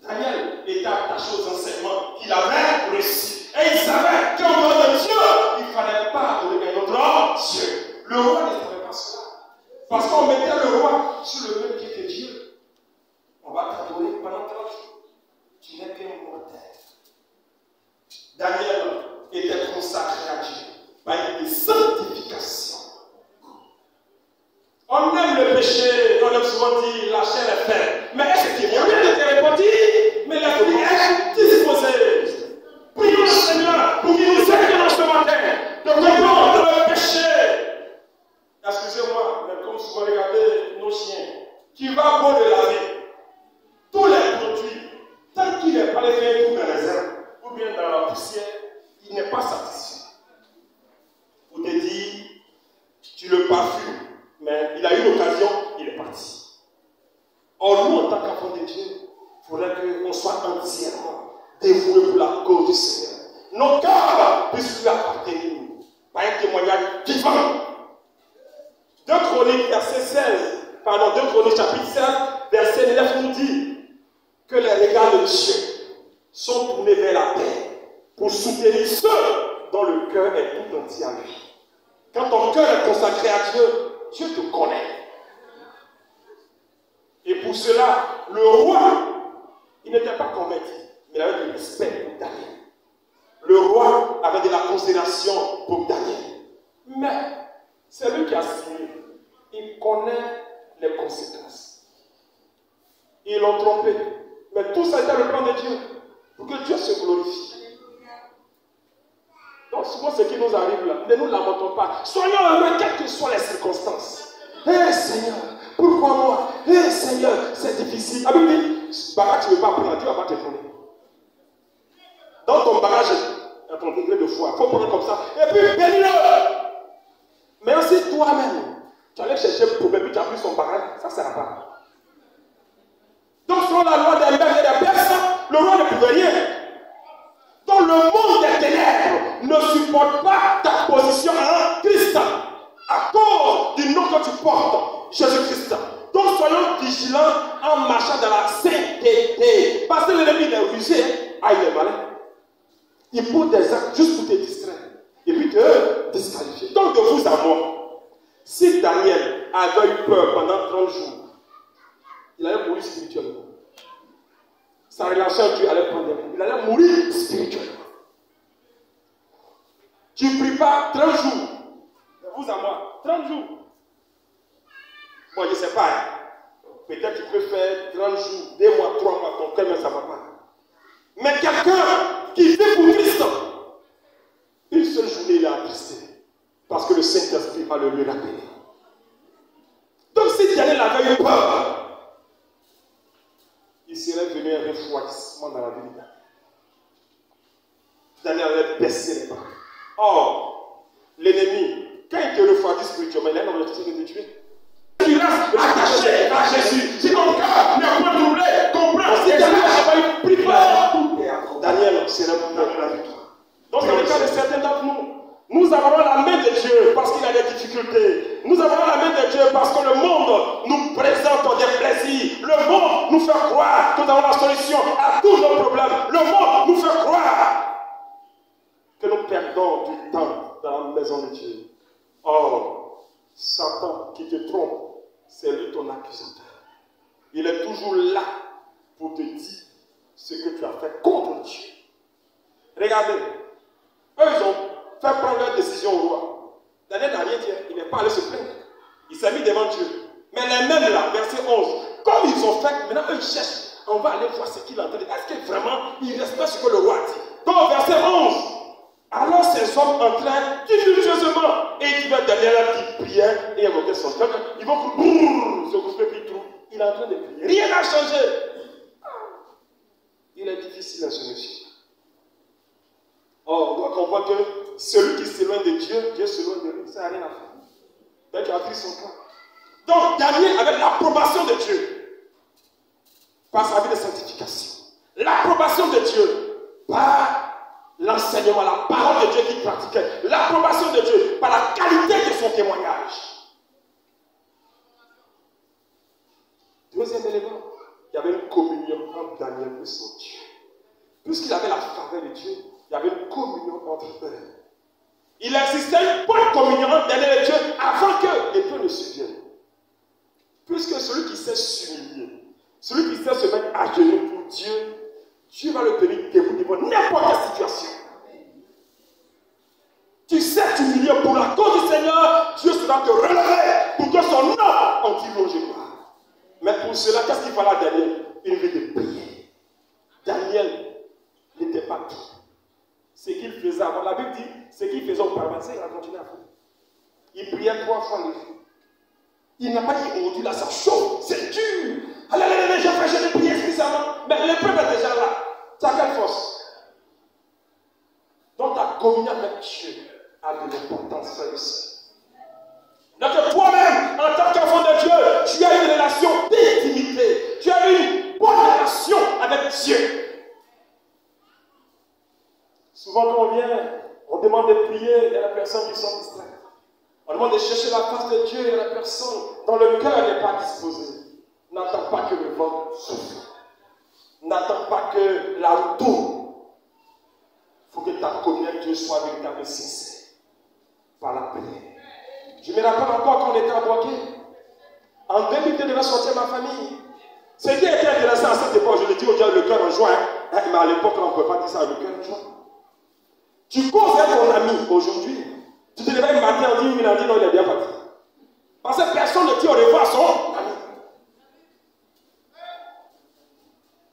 Daniel était attaché aux enseignements qu'il avait reçus. Et il savait qu'en dehors de Dieu, il ne fallait pas adorer un autre Dieu. Le roi ne savait pas cela. Parce qu'on mettait le roi sur le même pied que Dieu. On va t'adorer pendant 30 jours. Tu n'es qu'un mortel. Daniel était consacré à Dieu par une sanctification. On aime le péché, on aime souvent dire la chair est faible. Mais est-ce qu'il y a rien de te répondre? Mais la vie est disposée. Prions le Seigneur pour qu'il nous aide dans ce matin de comprendre le péché. Excusez-moi, mais comme souvent regardez nos chiens, qui va beau de laver tous les produits, tant qu'il n'est pas les faire tout dans les herbes ou bien dans la poussière, il n'est pas satisfait. Pour te dire, tu le parfumes, mais il a eu l'occasion, il est parti. Or, nous, en tant qu'enfants de Dieu, il faudrait qu'on soit entièrement dévoués pour la cause du Seigneur. Nos cœurs puissent lui appartenir par un témoignage vivant. 2 Chroniques, chapitre 16, verset 9 nous dit que les regards de Dieu sont tournés vers la terre pour soutenir ceux dont le cœur est tout entier à lui. Quand ton cœur est consacré à Dieu, Dieu te connaît. Et pour cela, le roi, il n'était pas convaincu, mais il avait du respect pour Daniel. Le roi avait de la considération pour Daniel. Mais c'est lui qui a signé. Il connaît les conséquences. Ils l'ont trompé. Mais tout ça était le plan de Dieu. Pour que Dieu se glorifie. Donc souvent ce qui nous arrive là, ne nous lamentons pas. Soyons heureux quelles que soient les circonstances. Hé Seigneur, pourquoi moi? Hé Seigneur, c'est difficile. Ah oui, bagage tu ne veux pas prendre, Dieu ne va pas te prendre. Dans ton bagage, dans ton degré de foi, il faut prendre comme ça. Et puis bénis-le. Mais aussi toi-même, tu allais chercher le problème, puis tu as pris son bagage, ça ne sert à pas. Donc selon la loi des mères et des pères, le roi ne pouvait rien. Donc le monde des ténèbres ne supporte pas ta position en Christ à cause du nom que tu portes, Jésus-Christ. Donc soyons vigilants en marchant dans la sainteté. Parce que l'ennemi il est rusé, il est malin. Il pose des actes juste pour te distraire et puis te disqualifier. Donc de vous à moi, si Daniel avait eu peur pendant 30 jours, il allait mourir spirituellement. Sa relation à Dieu allait prendre des coups. Il allait mourir spirituellement. Tu ne pries pas 30 jours. De vous à moi, 30 jours. Bon, je ne sais pas. Peut-être tu peux faire 30 jours, 2 mois, 3 mois, ton cœur, mais ça ne va pas. Mais quelqu'un qui vit pour Christ, il et il est attristé. Parce que le Saint-Esprit va le lui rappeler. Donc si Daniel avait eu peur, il serait venu un refroidissement dans la vie de Daniel. Daniel avait baissé les bras. Or, l'ennemi, quand il te refroidit spirituellement, il a une objectif de te tuer. Tu restes attaché à Jésus. Si ton cœur n'est pas troublé, comprends. Si Daniel n'a pas eu pris peur, Daniel serait pour la victoire. Donc, dans le cas de certains d'entre nous, nous avons la main de Dieu parce qu'il a des difficultés. Nous avons la main de Dieu parce que le monde nous présente des plaisirs. Le monde nous fait croire que nous avons la solution à tous nos problèmes. Le monde nous fait croire que nous perdons du temps dans la maison de Dieu. Or, Satan qui te trompe, c'est lui ton accusateur. Il est toujours là pour te dire ce que tu as fait contre Dieu. Regardez, eux ils ont fait prendre leur décision au roi. Daniel n'a rien dit, il n'est pas allé se plaindre. Il s'est mis devant Dieu. Mais les mêmes là, verset 11, comme ils ont fait, maintenant eux ils cherchent, on va aller voir ce qu'il entend. Est-ce que vraiment il respecte ce que le roi dit? Donc verset 11, alors ces hommes entraient tumultueusement et ils disaient Daniel qui priait et invoquait son Dieu. Ils vont se couper puis tout. Il est en train de prier. Rien n'a changé. Il est difficile à se méfier. Or, on doit comprendre que celui qui s'éloigne de Dieu, Dieu s'éloigne de lui. Ça n'a rien à faire. Donc, il a pris son camp. Donc, Daniel avait l'approbation de Dieu par sa vie de sanctification. L'approbation de Dieu par l'enseignement, la parole de Dieu qu'il pratiquait. L'approbation de Dieu par la qualité de son témoignage. Deuxième élément, il y avait une communion entre Daniel et son Dieu. Puisqu'il avait la faveur de Dieu, il y avait une communion entre eux. Il existait une bonne communion entre Daniel et Dieu avant que les dieux ne subviennent. Puisque celui qui sait s'humilier, celui qui sait se mettre à genoux pour Dieu, Dieu va le tenir debout devant n'importe quelle situation. Tu sais t'humilier pour la cause du Seigneur, Dieu sera te relever pour que son nom en tire au genou. Mais pour cela, qu'est-ce qu'il fallait à Daniel? Une vie de prière. Daniel n'était pas tout. Ce qu'il faisait avant, la Bible dit, ce qu'il faisait auparavant, il a continué à faire. Il priait 3 fois le jour. Il n'a pas dit, aujourd'hui là, ça chauffe, c'est dur. Allez, je vais prier spécialement. Mais le peuple est déjà là. Tu as quelle force? Donc ta communion avec Dieu a de l'importance, frère et sœur. Donc toi-même, en tant qu'enfant de Dieu, tu as une relation d'intimité. Tu as une bonne relation avec Dieu. Souvent quand on vient, on demande de prier, il y a la personne qui sont distraites. On demande de chercher la face de Dieu, il y a la personne dont le cœur n'est pas disposé. N'attends pas que le vent souffle. N'attends pas que la route tourne. Il faut que ta communion avec Dieu soit véritablement sincère. Par la prière. Je me rappelle encore quand on était à Boaké. En 2002, je devais sortir ma famille. Ce qui était intéressant à cette époque, je le dis au diable, le cœur en joie. Mais à l'époque, on ne pouvait pas dire ça, le cœur en joie. Tu causes avec ton ami aujourd'hui. Tu te réveilles le matin, on dit oui, il a dit non, il est bien parti. Parce que personne ne dit au revoir à son ami.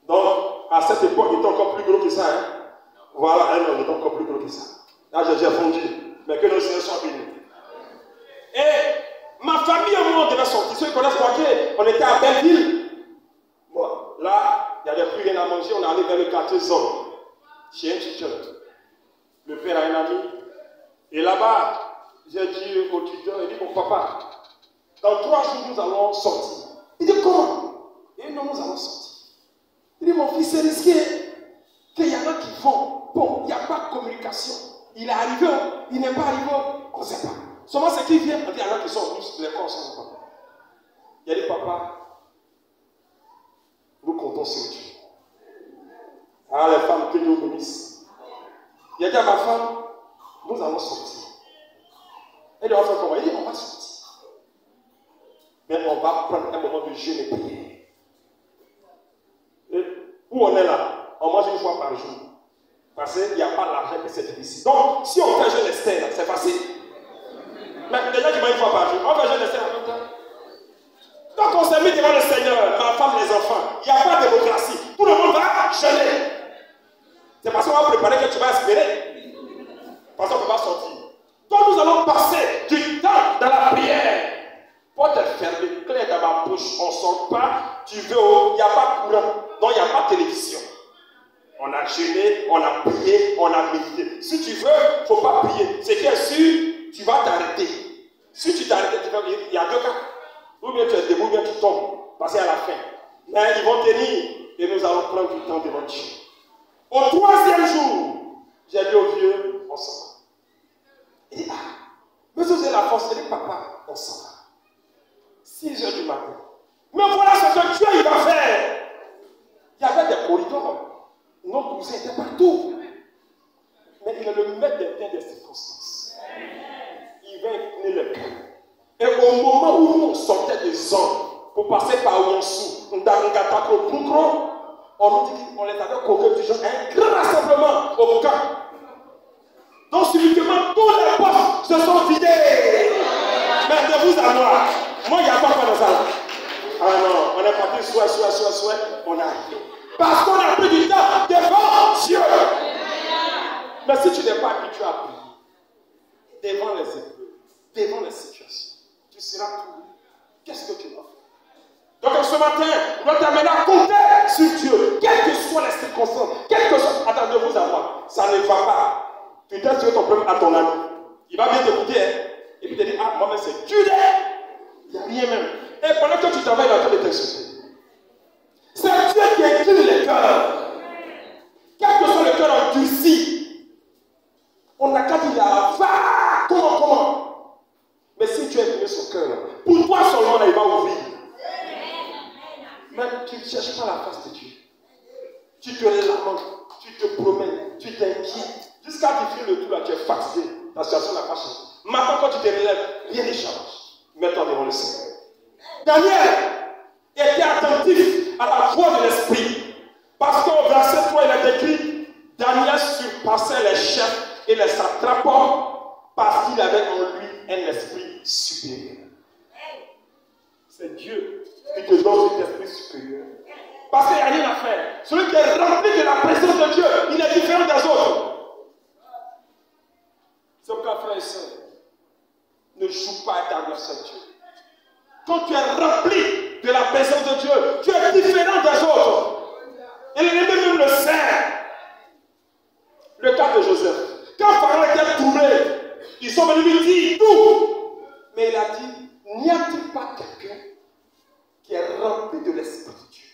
Donc, à cette époque, il était encore plus gros que ça. Hein? Voilà, il était encore plus gros que ça. Là, j'ai fondu. Mais que nos seigneurs soient bénis. Et ma famille et moi, on devait sortir. Ceux qui connaissent Boaké, on était à Belleville. Bon, là, il n'y avait plus rien à manger. On est allé vers le quartier Zone, chez un tuteur. Le père a un ami. Et là-bas, j'ai dit au tuteur, il dit, mon papa, dans 3 jours, nous allons sortir. Il dit, comment? Il dit, non, nous allons sortir. Il dit, mon fils, c'est risqué. Qu'il y en a qui vont. Bon, il n'y a pas de communication. Il est arrivé, il n'est pas arrivé, on ne sait pas. Seulement ce qui vient, on dit, il y en a qui sont tous, les corps ne sont pas. Il a dit, papa, nous comptons sur Dieu. Ah, les femmes, que Dieu bénisse. Il a dit à ma femme, nous allons sortir. Elle doit faire comment? Il dit, on va sortir. Mais on va prendre un moment de jeûne et prière. Et où on est là? On mange 1 fois par jour. Parce qu'il n'y a pas l'argent que c'est difficile. Donc, si on fait jeûne Esther, c'est facile. Mais les gens qui mangent 1 fois par jour, on fait jeûne Esther en même temps. Donc, on s'est mis devant le Seigneur, ma femme, les enfants. Il n'y a pas de démocratie. Tout le monde va jeûner. C'est parce qu'on va préparer que tu vas espérer. Parce qu'on ne peut pas sortir. Donc nous allons passer du temps dans la prière. Porte fermée, clé dans ma bouche, on ne sort pas. Tu veux, il n'y a pas de courant, donc il n'y a pas de télévision. On a jeûné, on a prié, on a médité. Si tu veux, il ne faut pas prier. C'est bien sûr, tu vas t'arrêter. Si tu t'arrêtes, il y a deux cas. Ou bien tu es debout, ou bien tu tombes. Parce qu'à la fin. Mais ils vont tenir et nous allons prendre du temps devant Dieu. Au 3e jour, j'ai dit au vieux, on s'en va. Il dit, mais vous avez la force. Il dit, papa, on s'en va. 6 heures du matin. Mais voilà ce que Dieu il va faire. Il y avait des corridors. Nos cousins étaient partout. Mais il est le maître des circonstances. Il va incliner le cœur. Et au moment où nous sortait des hommes pour passer par Ouansou, on nous dit qu'on les avait convoqués du genre un grand rassemblement au camp. Donc subitement, tous les postes se sont vidés. Mais de vous à moi, il n'y a pas de ça là. Ah non, on est parti soit, on a arrivé. Parce qu'on a pris du temps devant Dieu. Mais si tu n'es pas habitué à prier, devant les épreuves, devant les situations, tu seras troublé. Qu'est-ce que tu vas faire? Donc ce matin, on doit t'amener à compter sur Dieu, quelles que soient les circonstances, quelles que soient. Attendez-vous à moi, ça ne va pas. Tu t'es sur ton problème à ton ami. Il va bien t'écouter, hein? Et puis te dire, moi, mais c'est Dieu, il n'y a rien même. Et pendant que tu travailles, il est en train de t'insulter. C'est Dieu qui incline les cœurs. Quel que soit le cœur endurci, on n'a qu'à dire, va, comment? Mais si tu as incliné son cœur, pour toi seulement, là, il va ouvrir. Mais tu ne cherches pas la face de Dieu. Tu te lamentes, tu te promènes, tu t'inquiètes. Jusqu'à définir le tout là, tu es fatigué. La situation n'a pas changé. Maintenant, quand tu te relèves, rien ne change. Mets-toi devant le Seigneur. Daniel était attentif à la voix de l'esprit. Parce qu'au verset 3, il est écrit, Daniel surpassait les chefs et les satrapes parce qu'il avait en lui un esprit supérieur. C'est Dieu qui te donne cet esprit supérieur. Parce qu'il n'y a rien à faire. Celui qui est rempli de la présence de Dieu, il est différent des autres. C'est pourquoi, frères et sœurs, ne joue pas à ta adversaire Dieu. Quand tu es rempli de la présence de Dieu, tu es différent des autres. Et l'ennemi même le sait. Le cas de Joseph. Quand Pharaon était troublé, ils sont venus lui dire tout. Mais il a dit, n'y a-t-il pas quelqu'un qui est rempli de l'Esprit de Dieu?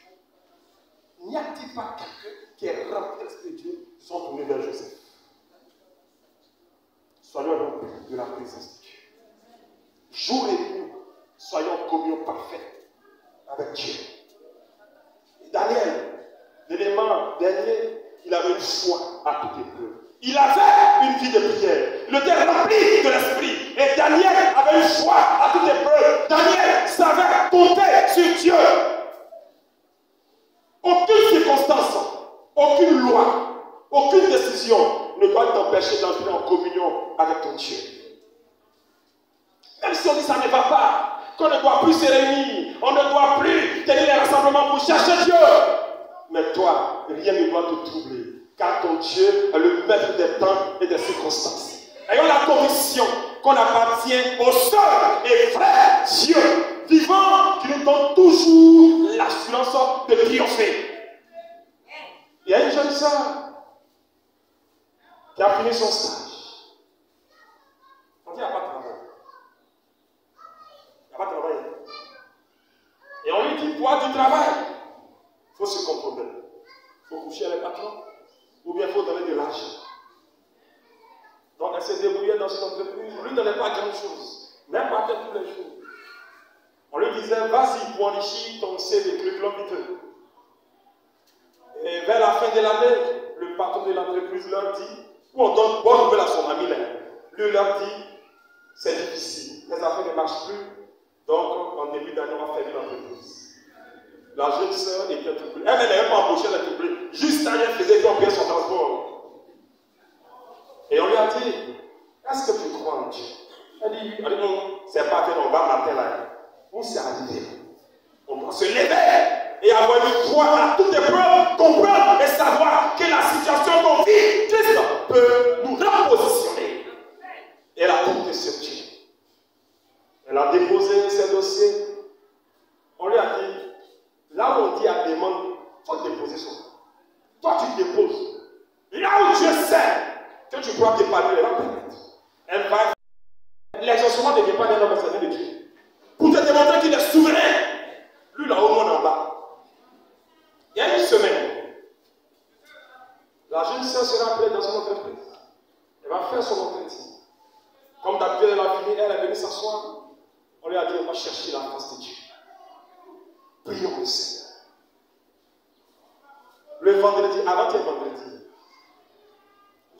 N'y a-t-il pas quelqu'un qui est rempli de l'Esprit de Dieu? Ils sont tournés vers Joseph. Soyons remplis de la présence de Dieu. Jour et nuit, soyons en communion parfaite avec Dieu. Et Daniel, l'élément dernier, il avait une foi à toute épreuve. Il avait une vie de prière. Il était rempli de l'esprit. Et Daniel avait une foi à toute épreuve. Daniel savait compter sur Dieu. Aucune circonstance, aucune loi, aucune décision ne doit t'empêcher d'entrer en communion avec ton Dieu. Même si on dit ça ne va pas, qu'on ne doit plus se réunir, on ne doit plus tenir les rassemblements pour chercher Dieu. Mais toi, rien ne doit te troubler, car ton Dieu est le maître des temps et des circonstances. Ayons la conviction qu'on appartient au seul et vrai Dieu vivant qui nous donne toujours l'assurance de triompher. Il y a une jeune sœur qui a fini son stage. On dit qu'il n'y a pas de travail. Il n'y a pas de travail. Et on lui dit, pour avoir du travail, il faut se contrôler. Il faut coucher avec le patron, ou bien il faut donner de l'argent. Donc elle s'est débrouillée dans cette entreprise. On ne lui donnait pas grand chose, même pas tous les jours. On lui disait, vas-y pour enrichir ton CV, le club viteux. Et vers la fin de l'année, le patron de l'entreprise leur dit, ou on donne bonne nouvelle à son ami là. Lui leur dit, c'est difficile, les affaires ne marchent plus, donc en début d'année, on va fermer l'entreprise. La jeune sœur était troublée. Elle n'avait pas embauché, elle était troublée. Juste à elle faisait qu'on paye son transport. Et on lui a dit, est-ce que tu crois en Dieu? Elle dit, non, c'est pas que on va matin là. Où c'est arrivé? On doit se lever et avoir une foi à toute épreuve, comprendre et savoir que la situation qu'on vit, Christ peut nous repositionner. Et elle a compter sur Dieu. Elle a déposé ses dossiers. On lui a dit, là où on dit à demande, il faut déposer son nom. Toi, tu déposes. Là où Dieu sait que tu pourras t'épanouir, elle va permettre. Elle va. L'exaucement ne vient pas d'un homme, ça vient de Dieu. Pour te démontrer qu'il est souverain. Lui, là-haut, moi, en bas. Il y a une semaine, la jeune sœur sera appelée dans son entreprise. Elle va faire son entretien. Comme d'habitude, elle a fini, elle est venue s'asseoir. On lui a dit, on va chercher la face de Dieu. Prions le Seigneur. Le vendredi, avant-hier vendredi,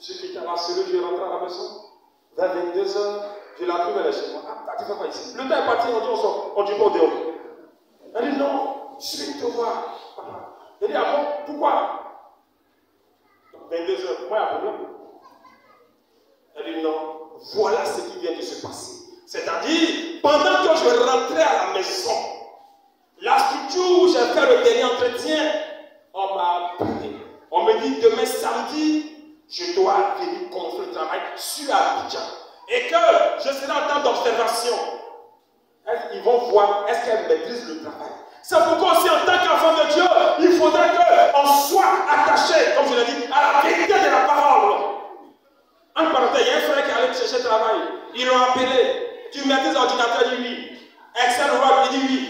je suis quitté à la cellule, je vais rentrer à la maison. Vers 22h, je l'ai pris, elle est chez moi. Ah, tu fais pas ici. Le temps est parti, on dit on sort, on dit pas au dehors. Elle dit non, je suis venu te voir. Elle dit, ah bon, pourquoi? 22h, moi, il y a un problème. Elle dit, non, voilà ce qui vient de se passer. C'est-à-dire, pendant que je rentrais à la maison, la structure où j'ai fait le dernier entretien, on m'a appelé. On me dit, demain samedi, je dois venir construire le travail sur Abidjan. Et que je serai en temps d'observation. Ils vont voir, est-ce qu'elle maîtrise le travail? C'est pourquoi aussi en tant qu'enfant de Dieu, il faudrait qu'on soit attaché, comme je l'ai dit, à la vérité de la parole. En parenthèse, il y a un frère qui allait chercher travail. Ils l'ont appelé. Tu maîtrises l'ordinateur, il dit oui. Excel Word, il dit oui.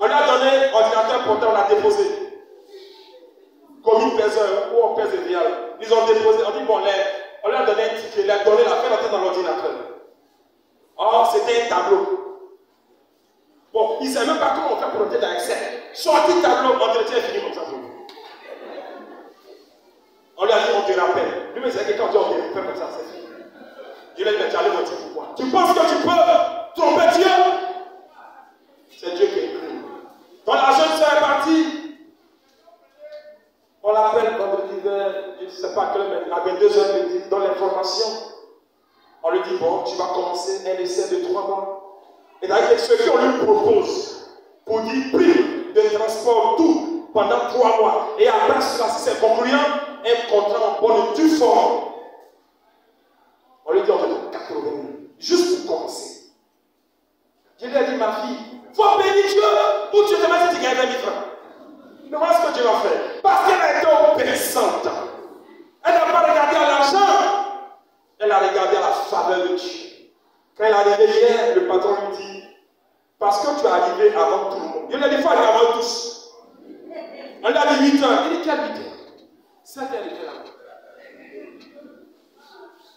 On lui a donné l'ordinateur portable, on l'a déposé. Comme une peseur, ou on pèse des viales. Ils ont déposé, on dit bon, on lui a donné un ticket, il a donné la peine dans l'ordinateur. Or, c'était un tableau. Bon, il ne sait même pas comment on fait pour entrer dans Excel. Sorti le tableau, entretien est fini comme ça. On lui a dit, on te rappelle. Lui, mais c'est que quand on dit on te rappelle comme ça, c'est fini. Je lui ai dit, mais tu allais me dire pourquoi. Tu penses que tu peux tromper Dieu? C'est Dieu qui est écrit. Donc la jeune soeur est partie. On l'appelle vendredi vers, je ne sais pas quelle heure, à 22h, dans l'information. On lui dit, bon, tu vas commencer un essai de 3 mois. Et d'ailleurs, ce qu'on lui propose, pour dire prix de transport, tout, pendant 3 mois. Et après cela, si c'est concluant, un contrat en bonne et due forme. On lui dit, on va donner 80 000, juste pour commencer. Je lui ai dit, ma fille, il faut bénir Dieu, ou tu te mets si tu gagnes 20 000 francs. Mais voilà ce que Dieu va faire. Parce qu'elle a été obéissante. Elle n'a pas regardé à l'argent, elle a regardé à la faveur de Dieu. Quand elle est arrivée hier, le patron lui dit, parce que tu es arrivé avant tout le monde. Il lui a dit, il faut aller avant tous. On lui a dit 8 heures. Il dit, quelle 8 heures? 7 heures, elle était là.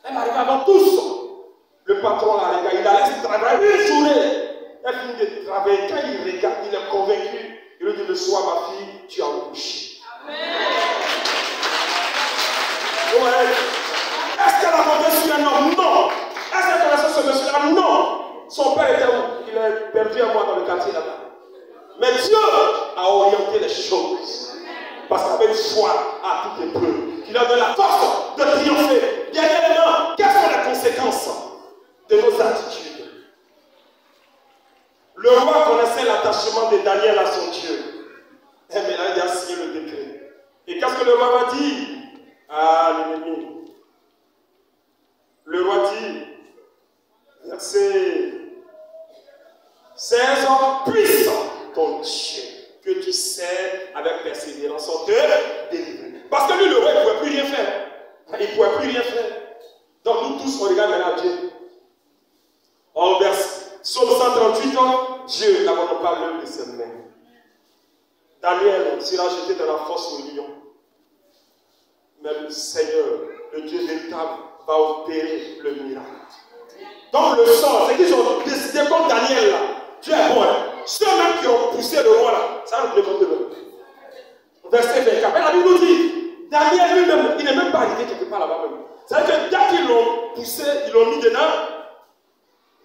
Elle est arrivée avant tous. Le patron l'a regardé, il a laissé travailler une journée. Elle finit de travailler. Quand il regarde, il est convaincu. Il lui dit, le soir, ma fille, tu as couché. Amen. Ouais. Est-ce qu'elle a monté sur un homme? Non. Est-ce qu'elle connaissait ce monsieur-là? Non. Son père était où? Il est perdu à moi dans le quartier là-bas. Mais Dieu a orienté les choses. Parce qu'avec foi à toute épreuve, il a donné la force de triompher. Bien évidemment, quelles sont les conséquences de nos attitudes? Le roi connaissait l'attachement de Daniel à son Dieu. Et maintenant, il a signé le décret. Et qu'est-ce que le roi va dire? Ah, l'ennemi. Le roi dit, verset 16 ans, puissant ton Dieu, que tu sais avec persévérance en te délivrer. Parce que lui, le roi, il ne pouvait plus rien faire. Il ne pouvait plus rien faire. Donc nous tous, on regarde maintenant Dieu. En verset Psaume 138 ans, Dieu n'abandonne pas l'œuvre de ses mains. Daniel sera jeté dans la fosse au lion. Mais le Seigneur, le Dieu véritable, va opérer le miracle. Donc le sort, c'est qu'ils ont décidé comme Daniel là. Dieu est bon. Hein? Ceux-mêmes qui ont poussé le roi là, ça nous décompte de l'homme. Verset 24. La Bible nous dit, Daniel lui-même, il n'est même pas arrivé quelque part là-bas même. C'est-à-dire que dès qu'ils l'ont poussé, ils l'ont mis dedans,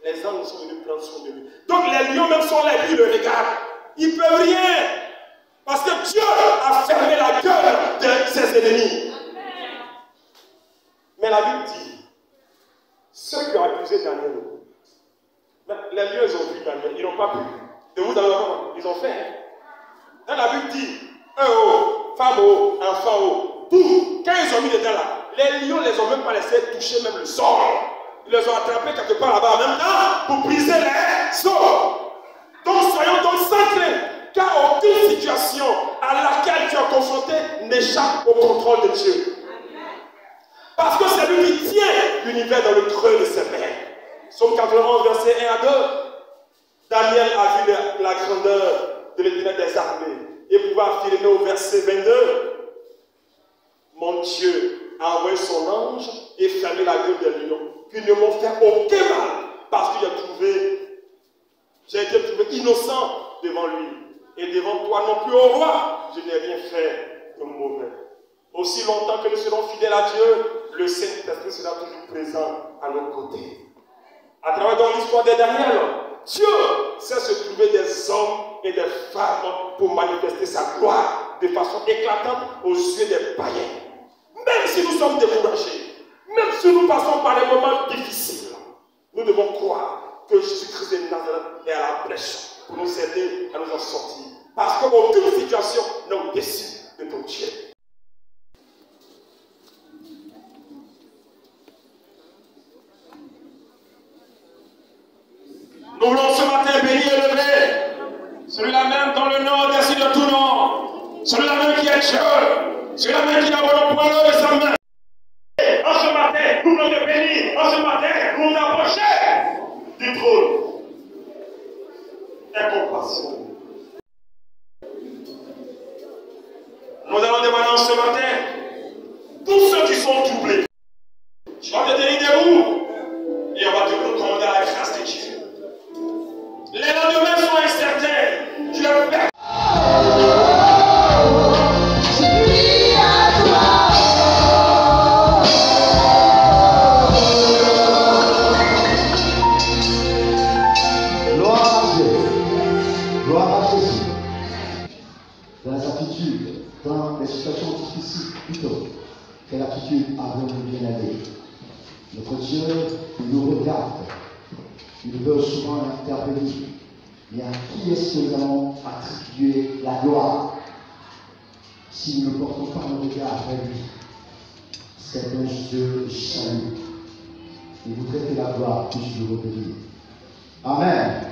les anges sont venus prendre soin de lui. Donc les lions même sont là et puis ils le regardent. Ils ne peuvent rien. Parce que Dieu a fermé la gueule de ses ennemis. Mais la Bible dit, ceux qui ont accusé Daniel, les lieux ils ont vu Daniel, ils n'ont pas pu. De vous dans le moment, ils ont fait. Dans la Bible dit, femmes, enfants, tout. Quand ils ont mis dedans là, les lions ne les ont même pas laissés toucher même le sol. Ils les ont attrapés quelque part là-bas en même temps pour briser les os. Donc soyons donc centrés, car aucune situation à laquelle tu es confronté n'échappe au contrôle de Dieu. Parce que c'est lui qui tient l'univers dans le creux de ses mains. Psaume 91, verset 1 à 2. Daniel a vu la grandeur de l'Éternel des armées et pouvoir affirmer au verset 22. Mon Dieu a envoyé son ange et fermé la gueule des lions, qui ne m'ont fait aucun mal, parce que j'ai été trouvé innocent devant lui. Et devant toi non plus, ô roi, je n'ai rien fait de mauvais. Aussi longtemps que nous serons fidèles à Dieu, le Saint-Esprit sera toujours présent à nos côtés. À travers dans l'histoire de Daniel, Dieu sait se trouver des hommes et des femmes pour manifester sa gloire de façon éclatante aux yeux des païens. Même si nous sommes découragés, même si nous passons par des moments difficiles, nous devons croire que Jésus-Christ de Nazareth est à la brèche pour nous aider à nous en sortir. Parce qu'aucune situation n'est au-dessus de ton Dieu. Nous voulons ce matin béni et levé, celui-là même dans le nom au-dessus de tout nom, celui-là même qui est Dieu, celui-là même qui n'a pas le poids de sa main. En ce matin, nous voulons te bénir, en ce matin, nous nous approcher du trône. Et compassion. Nous allons demander en ce matin, tous ceux qui sont troublés, tu vas te tenir debout et on va te recommander à la grâce de Dieu. Les lendemains sont incertains. Tu les perds. Gloire à Dieu. Gloire à Jésus. Dans les attitudes, dans les situations difficiles, plutôt, quelle attitude avons-nous bien aller? Notre Dieu nous regarde. Il veut souvent intervenir. Mais à qui est-ce que nous allons attribuer la gloire si nous ne portons pas nos regards vers lui? C'est un Dieu de salut. Il voudrait que la gloire puisse lui revenir. Amen.